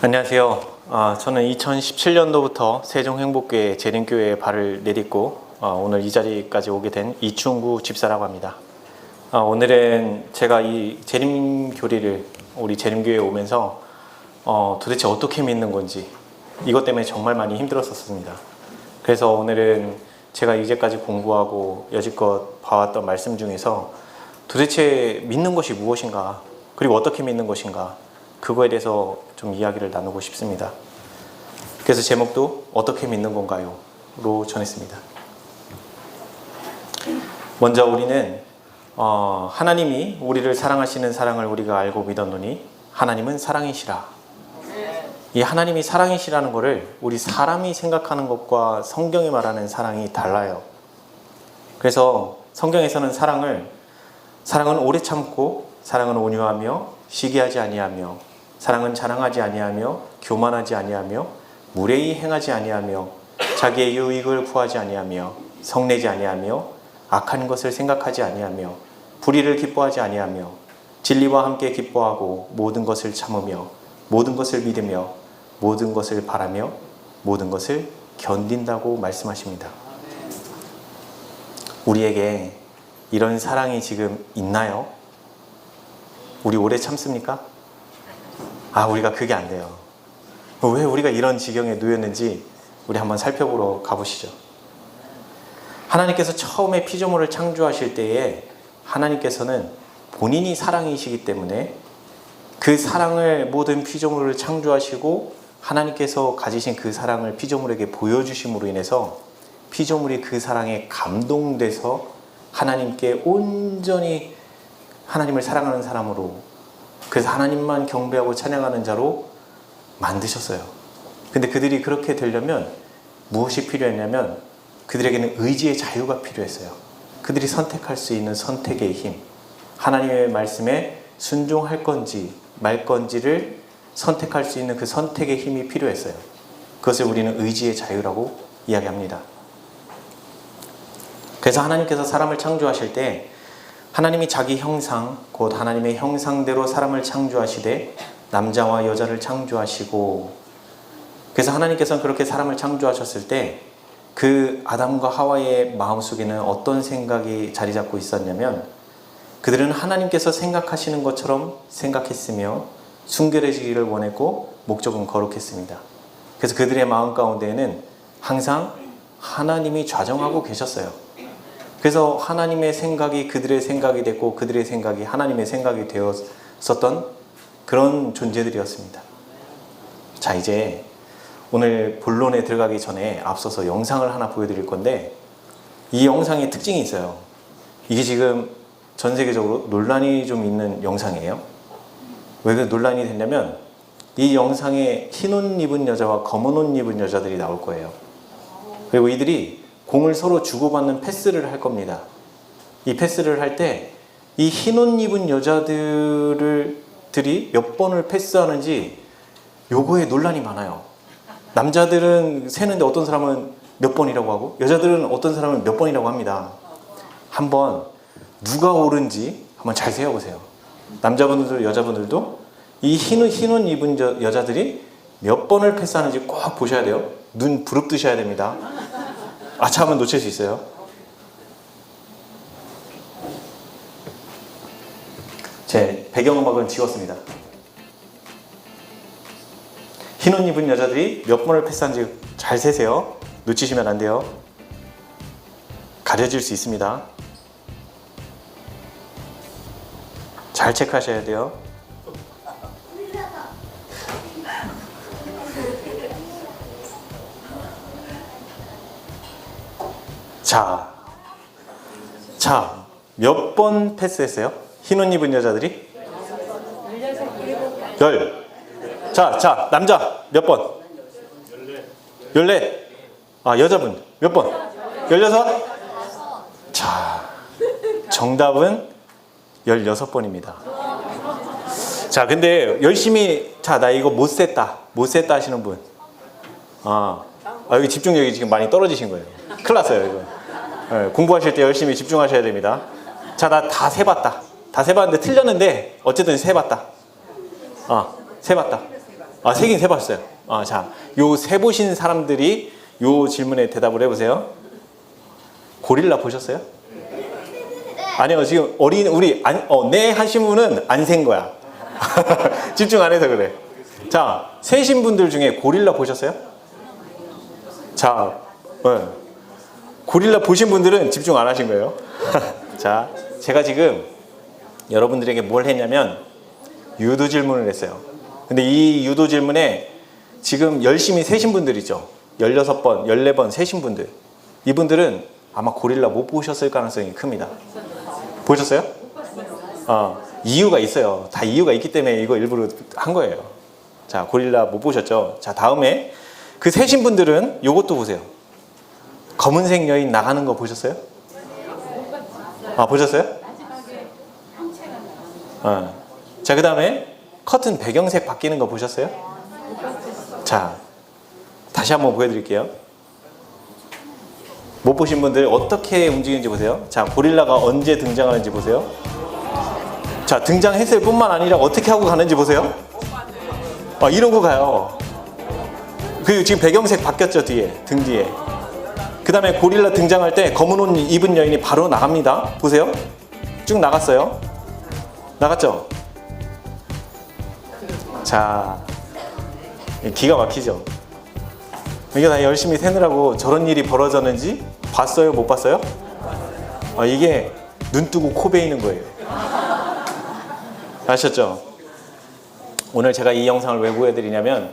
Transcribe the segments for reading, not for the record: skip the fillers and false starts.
안녕하세요. 저는 2017년도부터 세종행복교회 재림교회에 발을 내딛고 오늘 이 자리까지 오게 된 이충구 집사라고 합니다. 오늘은 제가 이 재림교리를 우리 재림교회에 오면서 도대체 어떻게 믿는 건지 이것 때문에 정말 많이 힘들었었습니다. 그래서 오늘은 제가 이제까지 공부하고 여지껏 봐왔던 말씀 중에서 도대체 믿는 것이 무엇인가, 그리고 어떻게 믿는 것인가, 그거에 대해서 좀 이야기를 나누고 싶습니다. 그래서 제목도 어떻게 믿는 건가요? 로 정했습니다. 먼저 우리는 하나님이 우리를 사랑하시는 사랑을 우리가 알고 믿었노니 하나님은 사랑이시라. 이 하나님이 사랑이시라는 것을 우리 사람이 생각하는 것과 성경이 말하는 사랑이 달라요. 그래서 성경에서는 사랑은 오래 참고, 사랑은 온유하며 시기하지 아니하며, 사랑은 자랑하지 아니하며 교만하지 아니하며 무례히 행하지 아니하며 자기의 유익을 구하지 아니하며 성내지 아니하며 악한 것을 생각하지 아니하며 불의를 기뻐하지 아니하며 진리와 함께 기뻐하고 모든 것을 참으며 모든 것을 믿으며 모든 것을 바라며 모든 것을 견딘다고 말씀하십니다. 우리에게 이런 사랑이 지금 있나요? 우리 오래 참습니까? 우리가 그게 안 돼요. 왜 우리가 이런 지경에 놓였는지 우리 한번 살펴보러 가보시죠. 하나님께서 처음에 피조물을 창조하실 때에 하나님께서는 본인이 사랑이시기 때문에 그 사랑을 모든 피조물을 창조하시고 하나님께서 가지신 그 사랑을 피조물에게 보여주심으로 인해서 피조물이 그 사랑에 감동돼서 하나님께 온전히 하나님을 사랑하는 사람으로, 그래서 하나님만 경배하고 찬양하는 자로 만드셨어요. 근데 그들이 그렇게 되려면 무엇이 필요했냐면 그들에게는 의지의 자유가 필요했어요. 그들이 선택할 수 있는 선택의 힘, 하나님의 말씀에 순종할 건지 말 건지를 선택할 수 있는 그 선택의 힘이 필요했어요. 그것을 우리는 의지의 자유라고 이야기합니다. 그래서 하나님께서 사람을 창조하실 때 하나님이 자기 형상, 곧 하나님의 형상대로 사람을 창조하시되 남자와 여자를 창조하시고, 그래서 하나님께서는 그렇게 사람을 창조하셨을 때 그 아담과 하와의 마음속에는 어떤 생각이 자리 잡고 있었냐면 그들은 하나님께서 생각하시는 것처럼 생각했으며 순결해지기를 원했고 목적은 거룩했습니다. 그래서 그들의 마음 가운데에는 항상 하나님이 좌정하고 계셨어요. 그래서 하나님의 생각이 그들의 생각이 됐고 그들의 생각이 하나님의 생각이 되었었던 그런 존재들이었습니다. 자, 이제 오늘 본론에 들어가기 전에 앞서서 영상을 하나 보여드릴 건데 이 영상의 특징이 있어요. 이게 지금 전 세계적으로 논란이 좀 있는 영상이에요. 왜 그 논란이 됐냐면 이 영상에 흰 옷 입은 여자와 검은 옷 입은 여자들이 나올 거예요. 그리고 이들이 공을 서로 주고받는 패스를 할 겁니다. 이 패스를 할 때 이 흰 옷 입은 여자들이 몇 번을 패스하는지 요거에 논란이 많아요. 남자들은 세는데 어떤 사람은 몇 번이라고 하고 여자들은 어떤 사람은 몇 번이라고 합니다. 한번 누가 옳은지 한번 잘 세어보세요. 남자분들도 여자분들도 이 흰 옷 입은 여자들이 몇 번을 패스하는지 꼭 보셔야 돼요. 눈 부릅뜨셔야 됩니다. 아차하면 놓칠 수 있어요. 제 배경음악은 지웠습니다. 흰 옷 입은 여자들이 몇 번을 패스한지 잘 세세요. 놓치시면 안 돼요. 가려질 수 있습니다. 잘 체크하셔야 돼요. 자, 몇 번 패스했어요? 흰 옷 입은 여자들이? 10. 자, 남자 몇 번? 14. 여자분 몇 번? 16? 자, 정답은 16번입니다. 자, 근데 열심히, 나 이거 못 셌다 하시는 분. 여기 집중력이 지금 많이 떨어지신 거예요. 큰일 났어요, 이거. 네, 공부하실 때 열심히 집중하셔야 됩니다. 자, 나 다 세봤다. 다 세봤는데 틀렸는데 어쨌든 세봤다. 세봤다. 세긴 세봤어요. 자, 요 세보신 사람들이 요 질문에 대답을 해보세요. 고릴라 보셨어요? 아니요, 지금 네 하신 분은 안 센 거야. 집중 안 해서 그래. 자, 세신 분들 중에 고릴라 보셨어요? 자, 고릴라 보신 분들은 집중 안 하신 거예요. 자, 제가 지금 여러분들에게 뭘 했냐면 유도 질문을 했어요. 근데 이 유도 질문에 지금 열심히 세신 분들 있죠. 16번, 14번 세신 분들. 이분들은 아마 고릴라 못 보셨을 가능성이 큽니다. 보셨어요? 이유가 있어요. 다 이유가 있기 때문에 이거 일부러 한 거예요. 자, 고릴라 못 보셨죠? 자, 다음에 그 세신 분들은 요것도 보세요. 검은색 여인 나가는 거 보셨어요? 보셨어요? 자, 그 다음에 커튼 배경색 바뀌는 거 보셨어요? 자, 다시 한번 보여드릴게요. 못 보신 분들 어떻게 움직이는지 보세요. 자, 고릴라가 언제 등장하는지 보세요. 자, 등장했을 뿐만 아니라 어떻게 하고 가는지 보세요. 이러고 가요. 그리고 지금 배경색 바뀌었죠, 등 뒤에. 그 다음에 고릴라 등장할 때 검은 옷 입은 여인이 바로 나갑니다. 보세요. 쭉 나갔어요. 나갔죠? 자, 기가 막히죠? 이게 다 열심히 세느라고 저런 일이 벌어졌는지 봤어요? 못 봤어요? 이게 눈 뜨고 코 베이는 거예요. 아셨죠? 오늘 제가 이 영상을 왜 보여드리냐면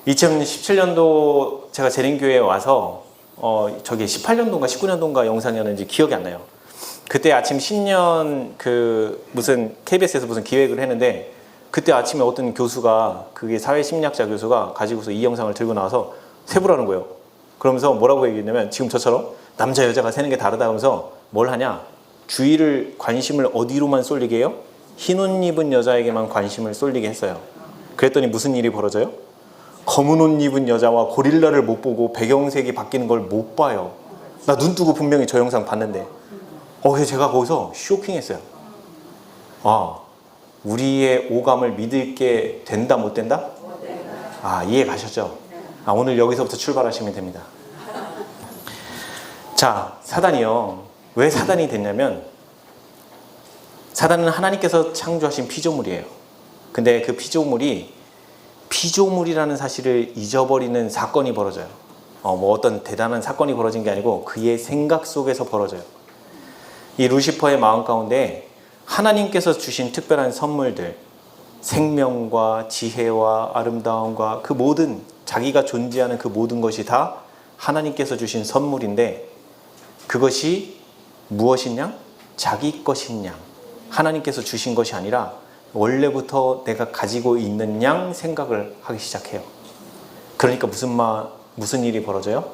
2017년도 제가 재림교회에 와서 저게 18년도인가 19년도인가 영상이었는지 기억이 안 나요. 그때 아침 신년 무슨 KBS에서 무슨 기획을 했는데 그때 아침에 어떤 교수가 그게 사회심리학자 교수가 가지고서 이 영상을 들고 나와서 세보라는 거예요. 그러면서 뭐라고 얘기했냐면 지금 저처럼 남자 여자가 세는 게 다르다 하면서 뭘 하냐, 주의를 관심을 어디로만 쏠리게 해요? 흰 옷 입은 여자에게만 관심을 쏠리게 했어요. 그랬더니 무슨 일이 벌어져요? 검은 옷 입은 여자와 고릴라를 못 보고 배경색이 바뀌는 걸 못 봐요. 나 눈 뜨고 분명히 저 영상 봤는데 그래서 제가 거기서 쇼킹했어요. 우리의 오감을 믿게 된다 못 된다? 이해 가셨죠? 오늘 여기서부터 출발하시면 됩니다. 자, 사단이요. 왜 사단이 됐냐면 사단은 하나님께서 창조하신 피조물이에요. 근데 그 피조물이라는 사실을 잊어버리는 사건이 벌어져요. 어떤 대단한 사건이 벌어진 게 아니고 그의 생각 속에서 벌어져요. 이 루시퍼의 마음 가운데 하나님께서 주신 특별한 선물들, 생명과 지혜와 아름다움과 그 모든 자기가 존재하는 그 모든 것이 다 하나님께서 주신 선물인데 그것이 무엇이냐? 자기 것이냐? 하나님께서 주신 것이 아니라 원래부터 내가 가지고 있는 양 생각을 하기 시작해요. 그러니까 무슨 일이 벌어져요?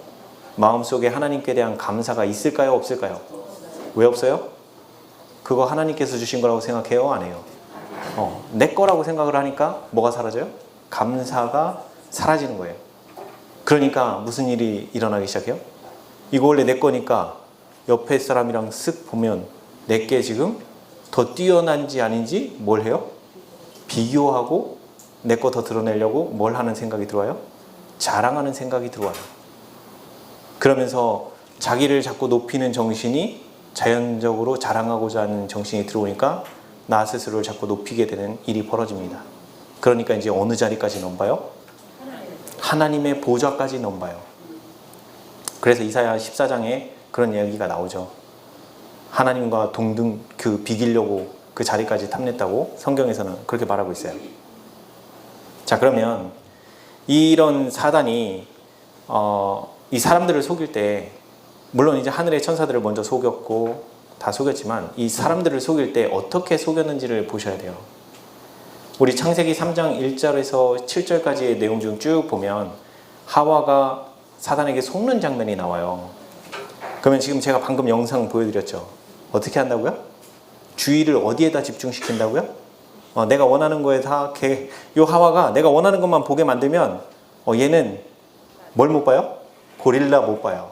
마음속에 하나님께 대한 감사가 있을까요? 없을까요? 왜 없어요? 그거 하나님께서 주신 거라고 생각해요? 안 해요? 내 거라고 생각을 하니까 뭐가 사라져요? 감사가 사라지는 거예요. 그러니까 무슨 일이 일어나기 시작해요? 이거 원래 내 거니까 옆에 사람이랑 쓱 보면 내게 지금 더 뛰어난지 아닌지 뭘 해요? 비교하고 내 거 더 드러내려고 뭘 하는 생각이 들어와요? 자랑하는 생각이 들어와요. 그러면서 자기를 자꾸 높이는 정신이 자연적으로 자랑하고자 하는 정신이 들어오니까 나 스스로를 자꾸 높이게 되는 일이 벌어집니다. 그러니까 이제 어느 자리까지 넘봐요? 하나님의 보좌까지 넘봐요. 그래서 이사야 14장에 그런 이야기가 나오죠. 하나님과 동등 비기려고 그 자리까지 탐냈다고 성경에서는 그렇게 말하고 있어요. 자, 그러면 이런 사단이 이 사람들을 속일 때 물론 이제 하늘의 천사들을 먼저 속였고 다 속였지만 이 사람들을 속일 때 어떻게 속였는지를 보셔야 돼요. 우리 창세기 3장 1절에서 7절까지의 내용 중 쭉 보면 하와가 사단에게 속는 장면이 나와요. 그러면 지금 제가 방금 영상 보여드렸죠. 어떻게 한다고요? 주의를 어디에다 집중시킨다고요? 내가 원하는 거에 요 하와가 내가 원하는 것만 보게 만들면 얘는 뭘 못 봐요? 고릴라 못 봐요.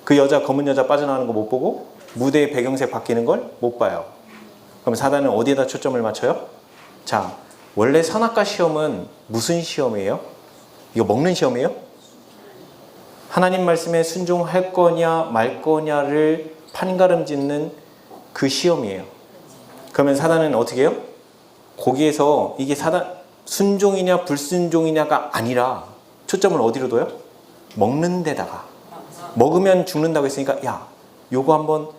그 여자, 검은 여자 빠져나가는 거 못 보고 무대의 배경색 바뀌는 걸 못 봐요. 그럼 사단은 어디에다 초점을 맞춰요? 자, 원래 선악과 시험은 무슨 시험이에요? 이거 먹는 시험이에요? 하나님 말씀에 순종할 거냐 말 거냐를 판가름 짓는 그 시험이에요. 그러면 사단은 어떻게 해요? 거기에서 이게 순종이냐 불순종이냐가 아니라 초점을 어디로 둬요? 먹는 데다가. 먹으면 죽는다고 했으니까 야, 요거 한번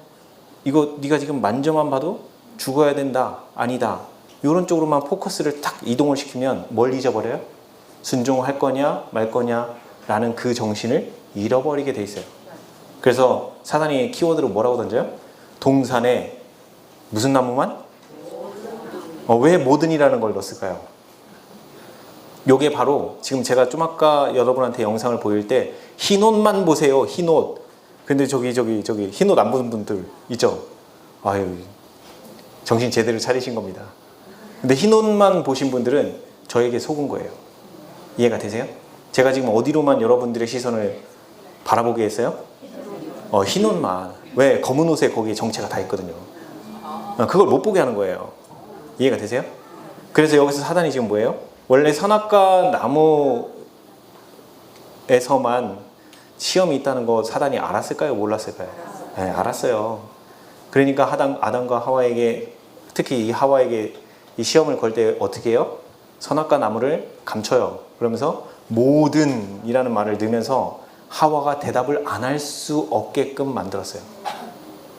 이거 네가 지금 만져만 봐도 죽어야 된다. 아니다. 이런 쪽으로만 포커스를 탁 이동을 시키면 뭘 잊어버려요? 순종할 거냐 말 거냐라는 그 정신을 잃어버리게 돼 있어요. 그래서 사단이 키워드로 뭐라고 던져요? 동산에 무슨 나무만? 왜 모든이라는 걸 넣었을까요? 요게 바로 지금 제가 좀 아까 여러분한테 영상을 보일 때 흰옷만 보세요. 흰옷. 근데 저기 흰옷 안 보는 분들 있죠? 아유, 정신 제대로 차리신 겁니다. 근데 흰옷만 보신 분들은 저에게 속은 거예요. 이해가 되세요? 제가 지금 어디로만 여러분들의 시선을 바라보게 했어요? 흰옷만. 왜? 검은 옷에 거기에 정체가 다 있거든요. 그걸 못 보게 하는 거예요. 이해가 되세요? 그래서 여기서 사단이 지금 뭐예요? 원래 선악과 나무에서만 시험이 있다는 거 사단이 알았을까요? 몰랐을까요? 네, 알았어요. 그러니까 아담과 하와에게, 특히 이 하와에게 이 시험을 걸 때 어떻게 해요? 선악과 나무를 감춰요. 그러면서 모든이라는 말을 넣으면서 하와가 대답을 안 할 수 없게끔 만들었어요.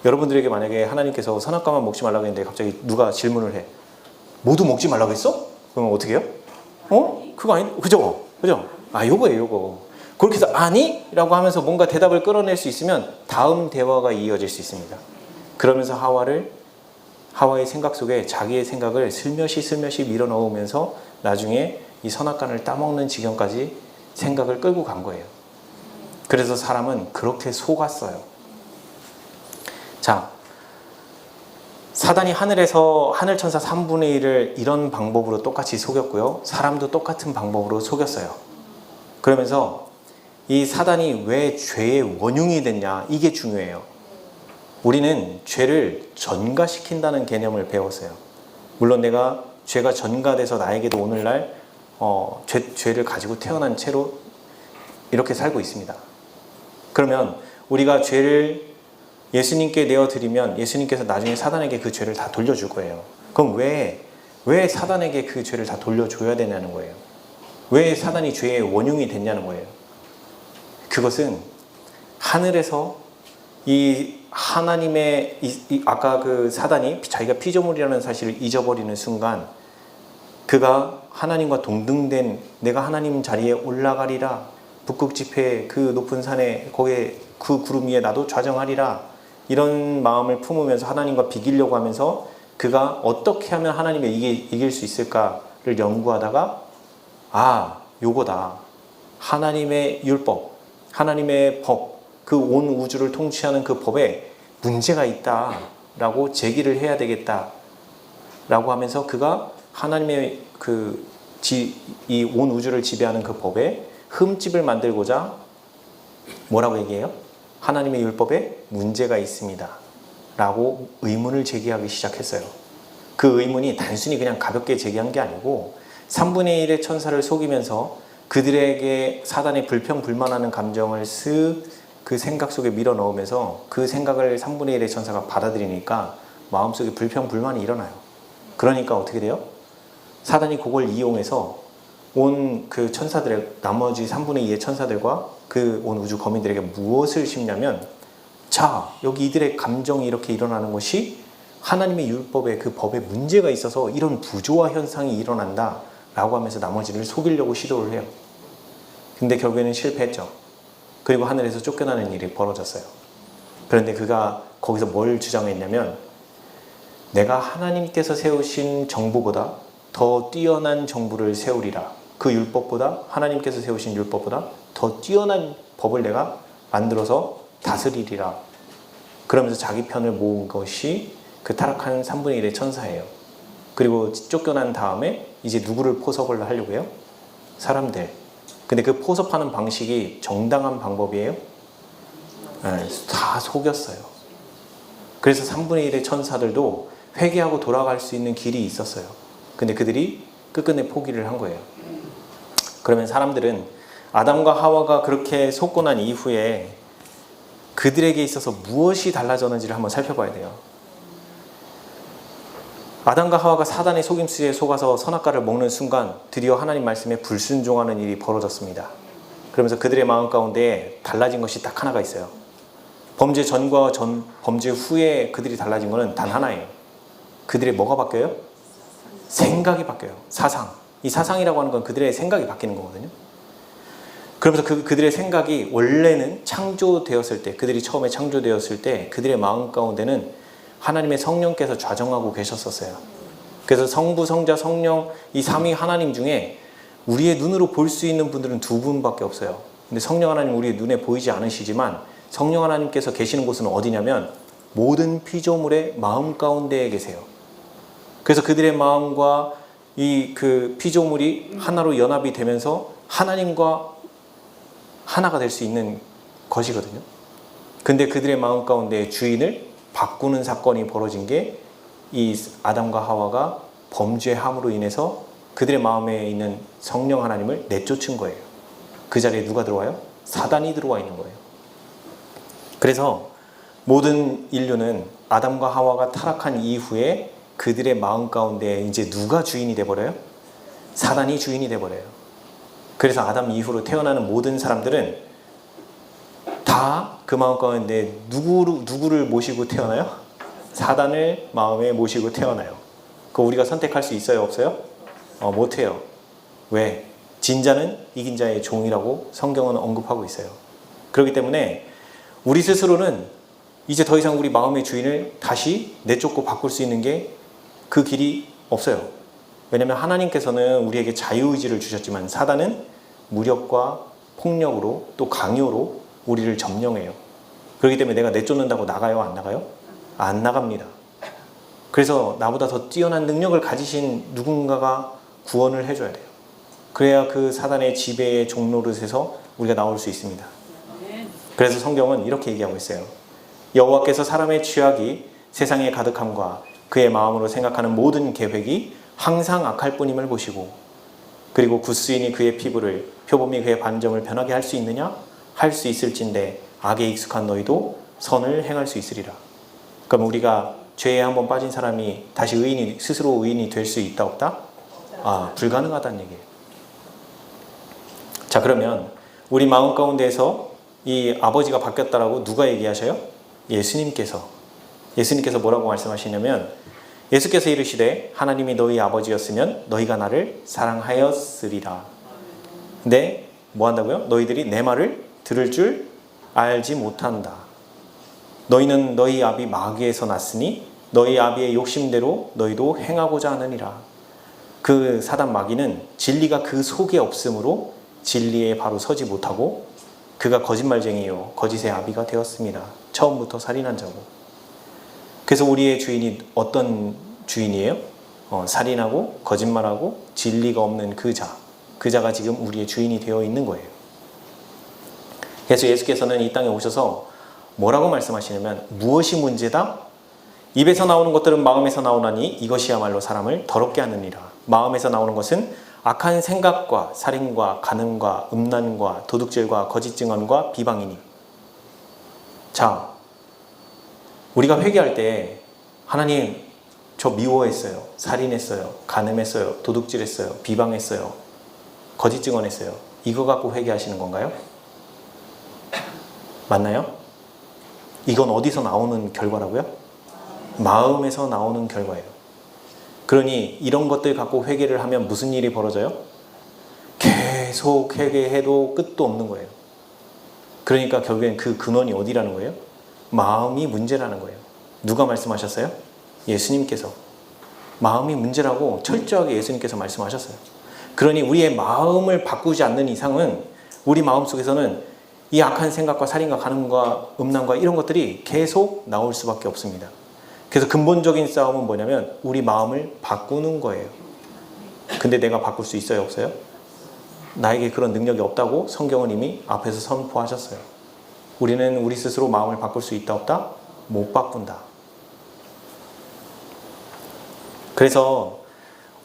여러분들에게 만약에 하나님께서 선악과만 먹지 말라고 했는데 갑자기 누가 질문을 해. 모두 먹지 말라고 했어? 그러면 어떻게 해요? 그거 아니, 그죠? 요거예요, 요거. 그렇게 해서 아니? 라고 하면서 뭔가 대답을 끌어낼 수 있으면 다음 대화가 이어질 수 있습니다. 그러면서 하와의 생각 속에 자기의 생각을 슬며시 밀어 넣으면서 나중에 이 선악과를 따먹는 지경까지 생각을 끌고 간 거예요. 그래서 사람은 그렇게 속았어요. 자, 사단이 하늘에서 하늘 천사 3분의 1을 이런 방법으로 똑같이 속였고요. 사람도 똑같은 방법으로 속였어요. 그러면서 이 사단이 왜 죄의 원흉이 됐냐, 이게 중요해요. 우리는 죄를 전가시킨다는 개념을 배웠어요. 물론 내가 죄가 전가돼서 나에게도 오늘날 죄를 가지고 태어난 채로 이렇게 살고 있습니다. 그러면 우리가 죄를 예수님께 내어드리면 예수님께서 나중에 사단에게 그 죄를 다 돌려줄 거예요. 그럼 왜 사단에게 그 죄를 다 돌려줘야 되냐는 거예요. 왜 사단이 죄의 원흉이 됐냐는 거예요. 그것은 하늘에서 이 하나님의 아까 그 사단이 자기가 피조물이라는 사실을 잊어버리는 순간 그가 하나님과 동등된 내가 하나님 자리에 올라가리라, 북극 지폐 그 높은 산에 거기에 그 구름 위에 나도 좌정하리라, 이런 마음을 품으면서 하나님과 비기려고 하면서 그가 어떻게 하면 하나님을 이길 수 있을까를 연구하다가 요거다. 하나님의 율법, 하나님의 법, 그 온 우주를 통치하는 그 법에 문제가 있다라고 제기를 해야 되겠다라고 하면서 그가 하나님의 이 온 우주를 지배하는 그 법에 흠집을 만들고자 뭐라고 얘기해요? 하나님의 율법에 문제가 있습니다 라고 의문을 제기하기 시작했어요. 그 의문이 단순히 그냥 가볍게 제기한 게 아니고 3분의 1의 천사를 속이면서 그들에게 사단의 불평불만하는 감정을 그 생각 속에 밀어 넣으면서 그 생각을 3분의 1의 천사가 받아들이니까 마음속에 불평불만이 일어나요. 그러니까 어떻게 돼요? 사단이 그걸 이용해서 온 그 나머지 3분의 2의 천사들과 그 온 우주 거민들에게 무엇을 심냐면, 자, 여기 이들의 감정이 이렇게 일어나는 것이 하나님의 율법에 그 법에 문제가 있어서 이런 부조화 현상이 일어난다 라고 하면서 나머지를 속이려고 시도를 해요. 근데 결국에는 실패했죠. 그리고 하늘에서 쫓겨나는 일이 벌어졌어요. 그런데 그가 거기서 뭘 주장했냐면, 내가 하나님께서 세우신 정부보다 더 뛰어난 정부를 세우리라. 그 율법보다, 하나님께서 세우신 율법보다 더 뛰어난 법을 내가 만들어서 다스리리라. 그러면서 자기 편을 모은 것이 그 타락한 3분의 1의 천사예요. 그리고 쫓겨난 다음에 이제 누구를 포섭을 하려고 해요? 사람들. 근데 그 포섭하는 방식이 정당한 방법이에요? 네, 다 속였어요. 그래서 3분의 1의 천사들도 회개하고 돌아갈 수 있는 길이 있었어요. 근데 그들이 끝끝내 포기를 한 거예요. 그러면 사람들은 아담과 하와가 그렇게 속고 난 이후에 그들에게 있어서 무엇이 달라졌는지를 한번 살펴봐야 돼요. 아담과 하와가 사단의 속임수에 속아서 선악과를 먹는 순간 드디어 하나님 말씀에 불순종하는 일이 벌어졌습니다. 그러면서 그들의 마음 가운데 달라진 것이 딱 하나가 있어요. 범죄 전과 범죄 후에 그들이 달라진 것은 단 하나예요. 그들의 뭐가 바뀌어요? 생각이 바뀌어요. 사상. 이 사상이라고 하는 건 그들의 생각이 바뀌는 거거든요. 그러면서 그들의 생각이 원래는 창조되었을 때, 그들이 처음에 창조되었을 때 그들의 마음 가운데는 하나님의 성령께서 좌정하고 계셨었어요. 그래서 성부, 성자, 성령 이 삼위 하나님 중에 우리의 눈으로 볼 수 있는 분들은 두 분밖에 없어요. 근데 성령 하나님 우리의 눈에 보이지 않으시지만 성령 하나님께서 계시는 곳은 어디냐면 모든 피조물의 마음 가운데에 계세요. 그래서 그들의 마음과 이 그 피조물이 하나로 연합이 되면서 하나님과 하나가 될 수 있는 것이거든요. 근데 그들의 마음 가운데 주인을 바꾸는 사건이 벌어진 게 이 아담과 하와가 범죄함으로 인해서 그들의 마음에 있는 성령 하나님을 내쫓은 거예요. 그 자리에 누가 들어와요? 사단이 들어와 있는 거예요. 그래서 모든 인류는 아담과 하와가 타락한 이후에 그들의 마음 가운데 이제 누가 주인이 돼버려요? 사단이 주인이 돼버려요. 그래서 아담 이후로 태어나는 모든 사람들은 다 그 마음 가운데 누구를 모시고 태어나요? 사단을 마음에 모시고 태어나요. 그거 우리가 선택할 수 있어요? 없어요? 못해요. 왜? 진자는 이긴 자의 종이라고 성경은 언급하고 있어요. 그렇기 때문에 우리 스스로는 이제 더 이상 우리 마음의 주인을 다시 내쫓고 바꿀 수 있는 게 그 길이 없어요. 왜냐하면 하나님께서는 우리에게 자유의지를 주셨지만 사단은 무력과 폭력으로 또 강요로 우리를 점령해요. 그렇기 때문에 내가 내쫓는다고 나가요? 안 나가요? 안 나갑니다. 그래서 나보다 더 뛰어난 능력을 가지신 누군가가 구원을 해줘야 돼요. 그래야 그 사단의 지배의 종노릇에서 우리가 나올 수 있습니다. 그래서 성경은 이렇게 얘기하고 있어요. 여호와께서 사람의 취약이 세상에 가득함과 그의 마음으로 생각하는 모든 계획이 항상 악할 뿐임을 보시고 그리고 굿수인이 그의 피부를 표범이 그의 반점을 변하게 할 수 있느냐? 할 수 있을진데 악에 익숙한 너희도 선을 행할 수 있으리라. 그럼 우리가 죄에 한번 빠진 사람이 다시 스스로 의인이 될 수 있다 없다? 불가능하다는 얘기예요. 자, 그러면 우리 마음 가운데에서 이 아버지가 바뀌었다라고 누가 얘기하셔요? 예수님께서 뭐라고 말씀하시냐면 예수께서 이르시되 하나님이 너희 아버지였으면 너희가 나를 사랑하였으리라. 근데 뭐 한다고요? 너희들이 내 말을 들을 줄 알지 못한다. 너희는 너희 아비 마귀에서 났으니 너희 아비의 욕심대로 너희도 행하고자 하느니라. 그 사단 마귀는 진리가 그 속에 없으므로 진리에 바로 서지 못하고 그가 거짓말쟁이요 거짓의 아비가 되었습니다. 처음부터 살인한 자고. 그래서 우리의 주인이 어떤 주인이에요? 살인하고 거짓말하고 진리가 없는 그 자가 지금 우리의 주인이 되어 있는 거예요. 그래서 예수께서는 이 땅에 오셔서 뭐라고 말씀하시냐면 무엇이 문제다? 입에서 나오는 것들은 마음에서 나오나니 이것이야말로 사람을 더럽게 하느니라. 마음에서 나오는 것은 악한 생각과 살인과 간음과 음란과 도둑질과 거짓 증언과 비방이니. 자, 우리가 회개할 때 하나님 저 미워했어요. 살인했어요. 간음했어요. 도둑질했어요. 비방했어요. 거짓 증언했어요. 이거 갖고 회개하시는 건가요? 맞나요? 이건 어디서 나오는 결과라고요? 마음에서 나오는 결과예요. 그러니 이런 것들 갖고 회개를 하면 무슨 일이 벌어져요? 계속 회개해도 끝도 없는 거예요. 그러니까 결국엔 그 근원이 어디라는 거예요? 마음이 문제라는 거예요. 누가 말씀하셨어요? 예수님께서. 마음이 문제라고 철저하게 예수님께서 말씀하셨어요. 그러니 우리의 마음을 바꾸지 않는 이상은 우리 마음속에서는 이 악한 생각과 살인과 간음과 음란과 이런 것들이 계속 나올 수밖에 없습니다. 그래서 근본적인 싸움은 뭐냐면 우리 마음을 바꾸는 거예요. 근데 내가 바꿀 수 있어요? 없어요? 나에게 그런 능력이 없다고 성경은 이미 앞에서 선포하셨어요. 우리는 우리 스스로 마음을 바꿀 수 있다 없다? 못 바꾼다. 그래서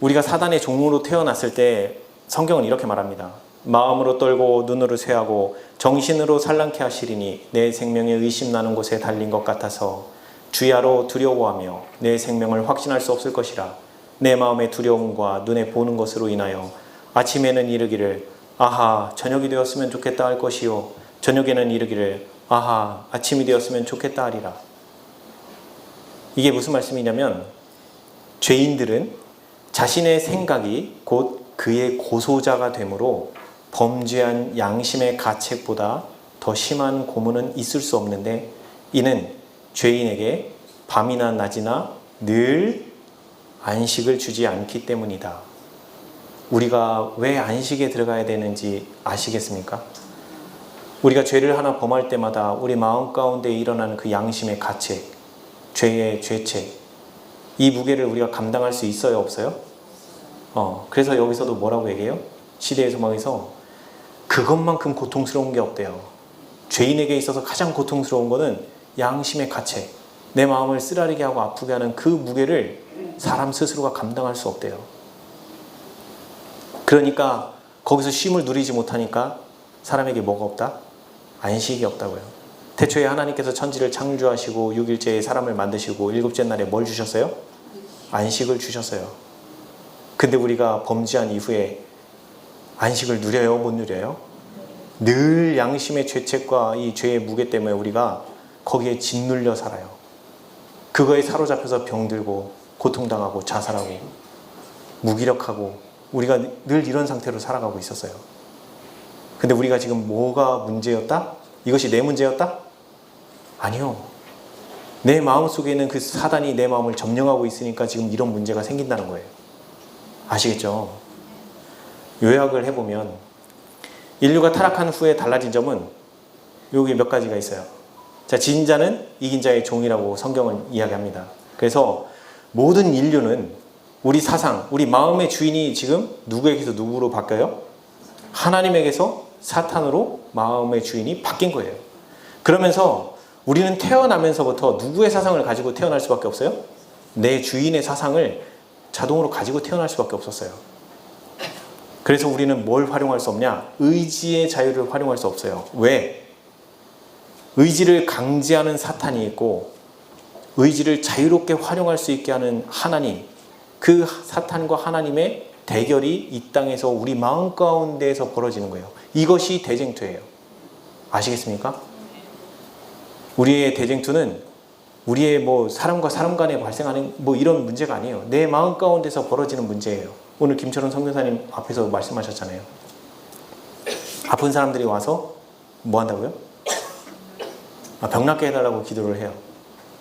우리가 사단의 종으로 태어났을 때 성경은 이렇게 말합니다. 마음으로 떨고 눈으로 쇠하고 정신으로 산란케 하시리니 내 생명에 의심나는 곳에 달린 것 같아서 주야로 두려워하며 내 생명을 확신할 수 없을 것이라. 내 마음의 두려움과 눈에 보는 것으로 인하여 아침에는 이르기를 아하 저녁이 되었으면 좋겠다 할 것이요 저녁에는 이르기를 아하 아침이 되었으면 좋겠다 하리라. 이게 무슨 말씀이냐면 죄인들은 자신의 생각이 곧 그의 고소자가 되므로 범죄한 양심의 가책보다 더 심한 고문은 있을 수 없는데 이는 죄인에게 밤이나 낮이나 늘 안식을 주지 않기 때문이다. 우리가 왜 안식에 들어가야 되는지 아시겠습니까? 우리가 죄를 하나 범할 때마다 우리 마음 가운데 일어나는 그 양심의 가책, 죄의 죄책, 이 무게를 우리가 감당할 수 있어요, 없어요? 그래서 여기서도 뭐라고 얘기해요? 시대의 소망에서 그것만큼 고통스러운 게 없대요. 죄인에게 있어서 가장 고통스러운 거는 양심의 가책, 내 마음을 쓰라리게 하고 아프게 하는 그 무게를 사람 스스로가 감당할 수 없대요. 그러니까 거기서 쉼을 누리지 못하니까 사람에게 뭐가 없다? 안식이 없다고요. 태초에 하나님께서 천지를 창조하시고 6일째에 사람을 만드시고 7째 날에 뭘 주셨어요? 안식을 주셨어요. 근데 우리가 범죄한 이후에 안식을 누려요? 못 누려요? 늘 양심의 죄책과 이 죄의 무게 때문에 우리가 거기에 짓눌려 살아요. 그거에 사로잡혀서 병들고 고통당하고 자살하고 무기력하고 우리가 늘 이런 상태로 살아가고 있었어요. 근데 우리가 지금 뭐가 문제였다? 이것이 내 문제였다? 아니요. 내 마음속에 있는 그 사단이 내 마음을 점령하고 있으니까 지금 이런 문제가 생긴다는 거예요. 아시겠죠? 요약을 해보면 인류가 타락한 후에 달라진 점은 여기 몇 가지가 있어요. 자, 진 자는 이긴 자의 종이라고 성경은 이야기합니다. 그래서 모든 인류는 우리 사상, 우리 마음의 주인이 지금 누구에게서 누구로 바뀌어요? 하나님에게서 사탄으로 마음의 주인이 바뀐 거예요. 그러면서 우리는 태어나면서부터 누구의 사상을 가지고 태어날 수밖에 없어요? 내 주인의 사상을 자동으로 가지고 태어날 수밖에 없었어요. 그래서 우리는 뭘 활용할 수 없냐? 의지의 자유를 활용할 수 없어요. 왜? 의지를 강제하는 사탄이 있고 의지를 자유롭게 활용할 수 있게 하는 하나님, 그 사탄과 하나님의 대결이 이 땅에서 우리 마음 가운데에서 벌어지는 거예요. 이것이 대쟁투예요. 아시겠습니까? 우리의 대쟁투는 우리의 사람과 사람 간에 발생하는 이런 문제가 아니에요. 내 마음 가운데서 벌어지는 문제예요. 오늘 김철원 선교사님 앞에서 말씀하셨잖아요. 아픈 사람들이 와서 뭐 한다고요? 병 낫게 해달라고 기도를 해요.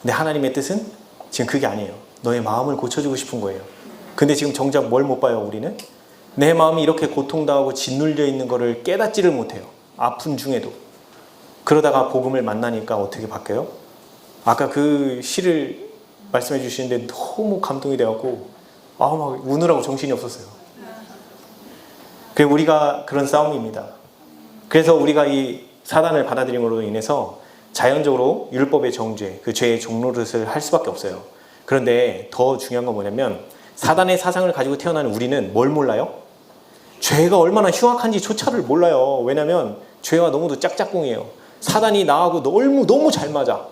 근데 하나님의 뜻은 지금 그게 아니에요. 너의 마음을 고쳐주고 싶은 거예요. 근데 지금 정작 뭘 못 봐요, 우리는? 내 마음이 이렇게 고통당하고 짓눌려 있는 거를 깨닫지를 못해요. 아픈 중에도. 그러다가 복음을 만나니까 어떻게 바뀌어요? 아까 그 시를 말씀해 주시는데 너무 감동이 돼갖고 막 우느라고 정신이 없었어요. 그게 우리가 그런 싸움입니다. 그래서 우리가 이 사단을 받아들임으로 인해서 자연적으로 율법의 정죄, 그 죄의 종노릇을 할 수밖에 없어요. 그런데 더 중요한 건 뭐냐면 사단의 사상을 가지고 태어나는 우리는 뭘 몰라요? 죄가 얼마나 흉악한지조차를 몰라요. 왜냐하면 죄와 너무도 짝짝꿍이에요. 사단이 나하고 너무 잘 맞아.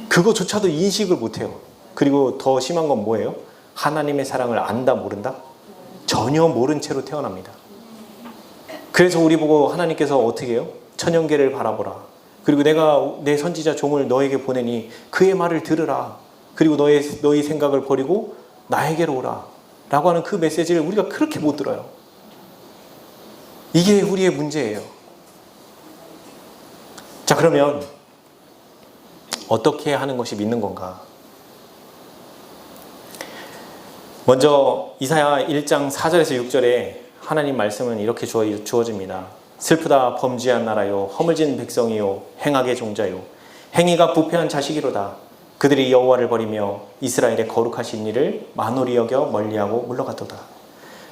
그거조차도 인식을 못해요. 그리고 더 심한 건 뭐예요? 하나님의 사랑을 안다 모른다? 전혀 모른 채로 태어납니다. 그래서 우리 보고 하나님께서 어떻게 해요? 천연계를 바라보라. 그리고 내가 내 선지자 종을 너에게 보내니 그의 말을 들으라. 그리고 너의 생각을 버리고 나에게로 오라. 라고 하는 그 메시지를 우리가 그렇게 못 들어요. 이게 우리의 문제예요. 자, 그러면 어떻게 하는 것이 믿는 건가? 먼저 이사야 1장 4절에서 6절에 하나님 말씀은 이렇게 주어집니다. 슬프다 범죄한 나라요 허물진 백성이요 행악의 종자요 행위가 부패한 자식이로다. 그들이 여호와를 버리며 이스라엘의 거룩하신 이를 만홀히 여겨 멀리하고 물러갔도다.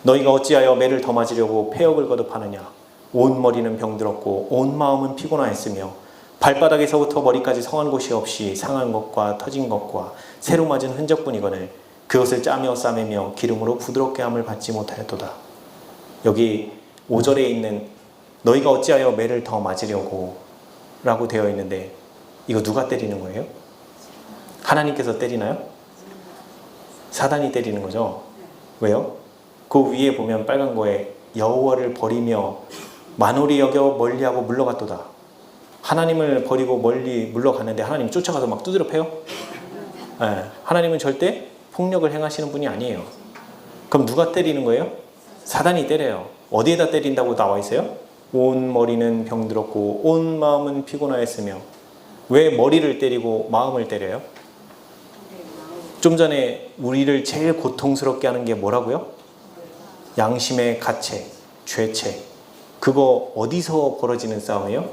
너희가 어찌하여 매를 더 맞으려고 폐역을 거듭하느냐. 온 머리는 병들었고 온 마음은 피곤하였으며 발바닥에서부터 머리까지 성한 곳이 없이 상한 것과 터진 것과 새로 맞은 흔적뿐이거늘 그것을 짜며 싸매며 기름으로 부드럽게 함을 받지 못하였도다. 여기 5절에 있는 너희가 어찌하여 매를 더 맞으려고 라고 되어 있는데 이거 누가 때리는 거예요? 하나님께서 때리나요? 사단이 때리는 거죠. 왜요? 그 위에 보면 빨간 거에 여호와를 버리며 만홀히 여겨 멀리하고 물러갔도다. 하나님을 버리고 멀리 물러갔는데 하나님이 쫓아가서 막 두드려 패요? 네, 하나님은 절대 폭력을 행하시는 분이 아니에요. 그럼 누가 때리는 거예요? 사단이 때려요. 어디에다 때린다고 나와 있어요? 온 머리는 병들었고 온 마음은 피곤하였으며. 왜 머리를 때리고 마음을 때려요? 좀 전에 우리를 제일 고통스럽게 하는 게 뭐라고요? 양심의 가책, 죄책. 그거 어디서 벌어지는 싸움이에요?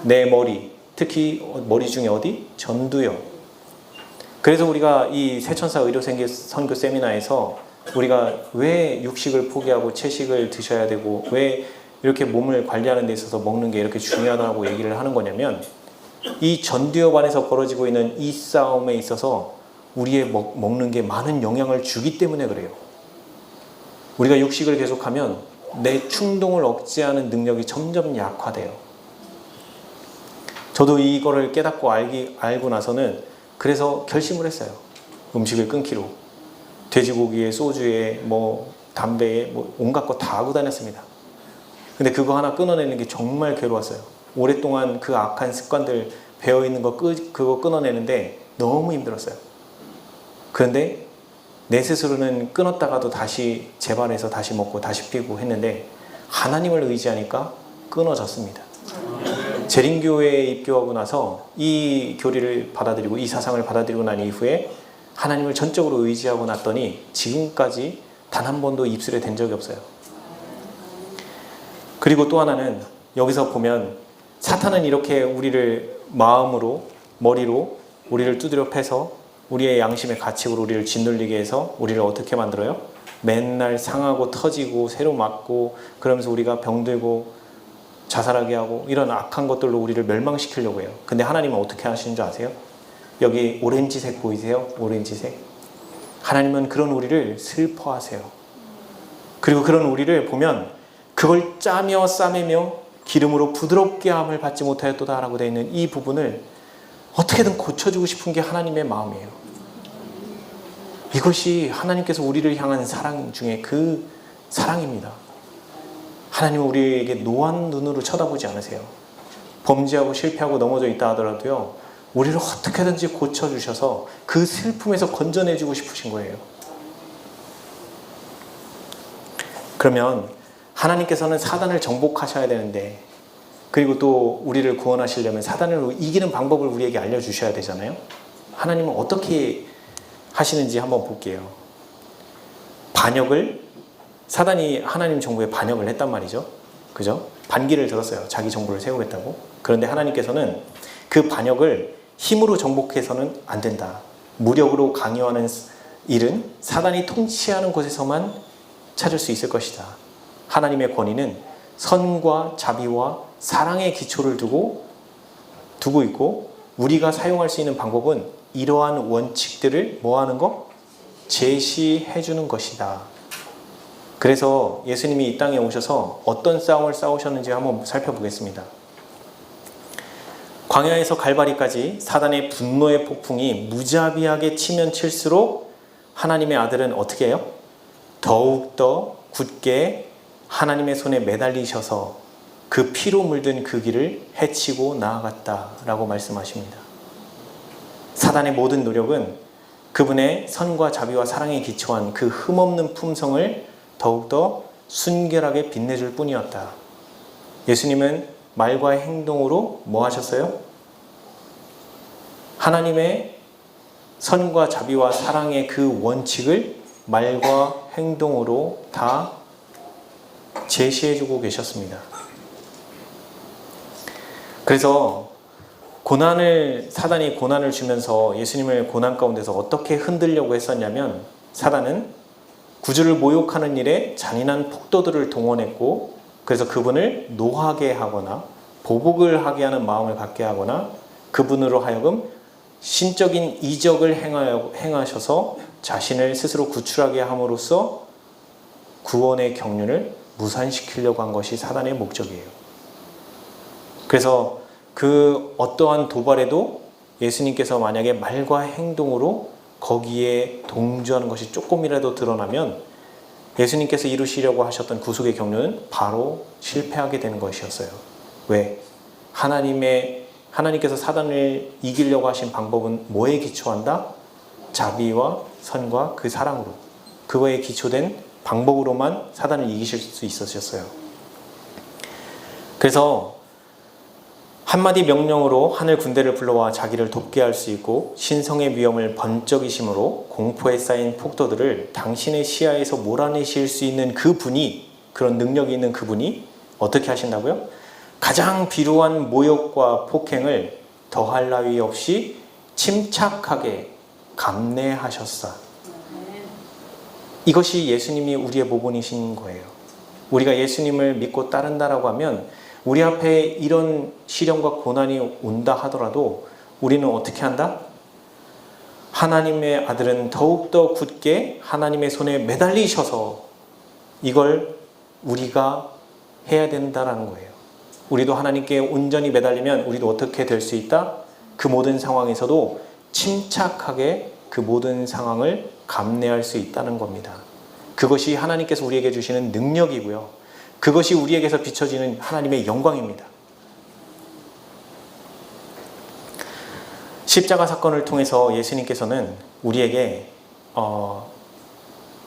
내 머리, 특히 머리 중에 어디? 전두요. 그래서 우리가 이 새천사 의료선교 세미나에서 우리가 왜 육식을 포기하고 채식을 드셔야 되고 왜 이렇게 몸을 관리하는 데 있어서 먹는 게 이렇게 중요하다고 얘기를 하는 거냐면 이 전두엽 안에서 벌어지고 있는 이 싸움에 있어서 우리의 먹는 게 많은 영향을 주기 때문에 그래요. 우리가 육식을 계속하면 내 충동을 억제하는 능력이 점점 약화돼요. 저도 이거를 깨닫고 알고 나서는 그래서 결심을 했어요. 음식을 끊기로. 돼지고기에 소주에 담배에 온갖 거 다 하고 다녔습니다. 근데 그거 하나 끊어내는 게 정말 괴로웠어요. 오랫동안 그 악한 습관들 배어있는 거 그거 끊어내는데 너무 힘들었어요. 그런데 내 스스로는 끊었다가도 다시 재발해서 다시 먹고 다시 피고 했는데 하나님을 의지하니까 끊어졌습니다. 재림교회에 입교하고 나서 이 교리를 받아들이고 이 사상을 받아들이고 난 이후에 하나님을 전적으로 의지하고 났더니 지금까지 단 한 번도 입술에 댄 적이 없어요. 그리고 또 하나는 여기서 보면 사탄은 이렇게 우리를 마음으로 머리로 우리를 두드려 패서 우리의 양심의 가책으로 우리를 짓눌리게 해서 우리를 어떻게 만들어요? 맨날 상하고 터지고 새로 맞고 그러면서 우리가 병들고 자살하게 하고 이런 악한 것들로 우리를 멸망시키려고 해요. 근데 하나님은 어떻게 하시는 줄 아세요? 여기 오렌지색 보이세요? 오렌지색. 하나님은 그런 우리를 슬퍼하세요. 그리고 그런 우리를 보면 그걸 짜며 싸매며 기름으로 부드럽게 함을 받지 못하였도다 라고 되어 있는 이 부분을 어떻게든 고쳐주고 싶은 게 하나님의 마음이에요. 이것이 하나님께서 우리를 향한 사랑 중에 그 사랑입니다. 하나님은 우리에게 노한 눈으로 쳐다보지 않으세요. 범죄하고 실패하고 넘어져 있다 하더라도요, 우리를 어떻게든지 고쳐주셔서 그 슬픔에서 건져내주고 싶으신 거예요. 그러면 하나님께서는 사단을 정복하셔야 되는데, 그리고 또 우리를 구원하시려면 사단을 이기는 방법을 우리에게 알려주셔야 되잖아요. 하나님은 어떻게 하시는지 한번 볼게요. 사단이 하나님 정부에 반역을 했단 말이죠. 그죠? 반기를 들었어요. 자기 정부를 세우겠다고. 그런데 하나님께서는 그 반역을 힘으로 정복해서는 안 된다. 무력으로 강요하는 일은 사단이 통치하는 곳에서만 찾을 수 있을 것이다. 하나님의 권위는 선과 자비와 사랑의 기초를 두고 있고, 우리가 사용할 수 있는 방법은 이러한 원칙들을 뭐하는 거? 제시해 주는 것이다. 그래서 예수님이 이 땅에 오셔서 어떤 싸움을 싸우셨는지 한번 살펴보겠습니다. 광야에서 갈바리까지 사단의 분노의 폭풍이 무자비하게 치면 칠수록 하나님의 아들은 어떻게 해요? 더욱더 굳게 하나님의 손에 매달리셔서 그 피로 물든 그 길을 헤치고 나아갔다라고 말씀하십니다. 사단의 모든 노력은 그분의 선과 자비와 사랑에 기초한 그 흠없는 품성을 더욱더 순결하게 빛내줄 뿐이었다. 예수님은 말과 행동으로 뭐 하셨어요? 하나님의 선과 자비와 사랑의 그 원칙을 말과 행동으로 다 제시해주고 계셨습니다. 그래서 사단이 고난을 주면서 예수님을 고난 가운데서 어떻게 흔들려고 했었냐면, 사단은 구주를 모욕하는 일에 잔인한 폭도들을 동원했고, 그래서 그분을 노하게 하거나 보복을 하게 하는 마음을 갖게 하거나 그분으로 하여금 신적인 이적을 행하셔서 자신을 스스로 구출하게 함으로써 구원의 경륜을 무산시키려고 한 것이 사단의 목적이에요. 그래서 그 어떠한 도발에도 예수님께서 만약에 말과 행동으로 거기에 동조하는 것이 조금이라도 드러나면 예수님께서 이루시려고 하셨던 구속의 경륜은 바로 실패하게 되는 것이었어요. 왜? 하나님께서 사단을 이기려고 하신 방법은 뭐에 기초한다? 자비와 선과 그 사랑으로, 그거에 기초된 방법으로만 사단을 이기실 수 있으셨어요. 그래서 한마디 명령으로 하늘 군대를 불러와 자기를 돕게 할 수 있고 신성의 위엄을 번쩍이심으로 공포에 쌓인 폭도들을 당신의 시야에서 몰아내실 수 있는 그분이, 그런 능력이 있는 그분이 어떻게 하신다고요? 가장 비루한 모욕과 폭행을 더할 나위 없이 침착하게 감내하셨사. 이것이 예수님이 우리의 모본이신 거예요. 우리가 예수님을 믿고 따른다라고 하면 우리 앞에 이런 시련과 고난이 온다 하더라도 우리는 어떻게 한다? 하나님의 아들은 더욱더 굳게 하나님의 손에 매달리셔서 이걸 우리가 해야 된다라는 거예요. 우리도 하나님께 온전히 매달리면 우리도 어떻게 될 수 있다? 그 모든 상황에서도 침착하게 그 모든 상황을 감내할 수 있다는 겁니다. 그것이 하나님께서 우리에게 주시는 능력이고요. 그것이 우리에게서 비춰지는 하나님의 영광입니다. 십자가 사건을 통해서 예수님께서는 우리에게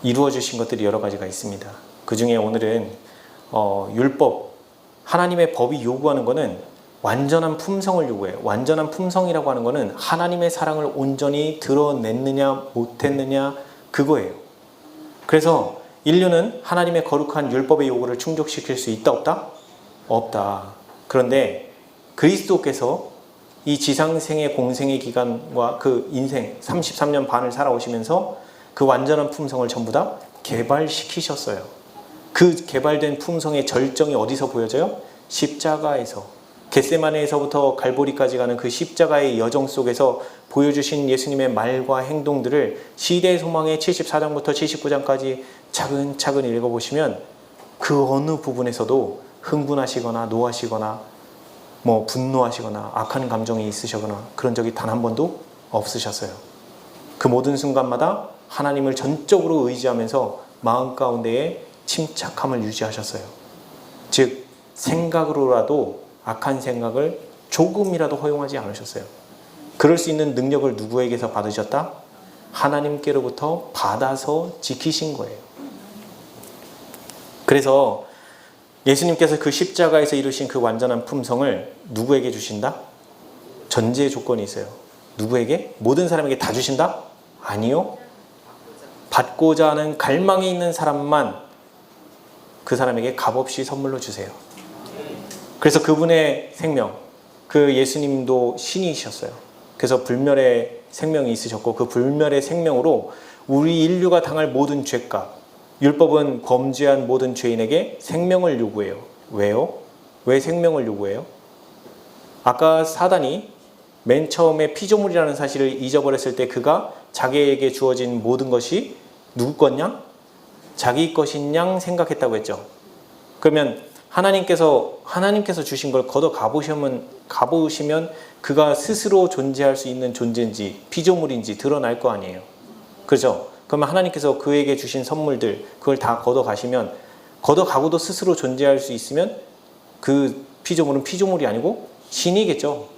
이루어 주신 것들이 여러 가지가 있습니다. 그 중에 오늘은 율법, 하나님의 법이 요구하는 것은 완전한 품성을 요구해요. 완전한 품성이라고 하는 것은 하나님의 사랑을 온전히 드러냈느냐 못했느냐 그거예요. 그래서 인류는 하나님의 거룩한 율법의 요구를 충족시킬 수 있다 없다? 없다. 그런데 그리스도께서 이 지상생의 공생의 기간과 그 인생 33년 반을 살아오시면서 그 완전한 품성을 전부 다 개발시키셨어요. 그 개발된 품성의 절정이 어디서 보여져요? 십자가에서. 겟세마네에서부터 갈보리까지 가는 그 십자가의 여정 속에서 보여주신 예수님의 말과 행동들을 시대의 소망의 74장부터 79장까지 차근차근 읽어보시면 그 어느 부분에서도 흥분하시거나 노하시거나 분노하시거나 악한 감정이 있으시거나 그런 적이 단 한 번도 없으셨어요. 그 모든 순간마다 하나님을 전적으로 의지하면서 마음 가운데에 침착함을 유지하셨어요. 즉 생각으로라도 악한 생각을 조금이라도 허용하지 않으셨어요. 그럴 수 있는 능력을 누구에게서 받으셨다? 하나님께로부터 받아서 지키신 거예요. 그래서 예수님께서 그 십자가에서 이루신 그 완전한 품성을 누구에게 주신다? 전제 조건이 있어요. 누구에게? 모든 사람에게 다 주신다? 아니요. 받고자 하는 갈망이 있는 사람만 그 사람에게 값없이 선물로 주세요. 그래서 그분의 생명, 그 예수님도 신이셨어요. 그래서 불멸의 생명이 있으셨고 그 불멸의 생명으로 우리 인류가 당할 모든 죄값, 율법은 범죄한 모든 죄인에게 생명을 요구해요. 왜요? 왜 생명을 요구해요? 아까 사단이 맨 처음에 피조물이라는 사실을 잊어버렸을 때 그가 자기에게 주어진 모든 것이 누구 것냐? 자기 것인 양 생각했다고 했죠. 그러면 하나님께서 주신 걸 걷어 가보시면 그가 스스로 존재할 수 있는 존재인지 피조물인지 드러날 거 아니에요. 그죠? 그러면 하나님께서 그에게 주신 선물들 그걸 다 걷어 가고도 스스로 존재할 수 있으면 그 피조물은 피조물이 아니고 신이겠죠.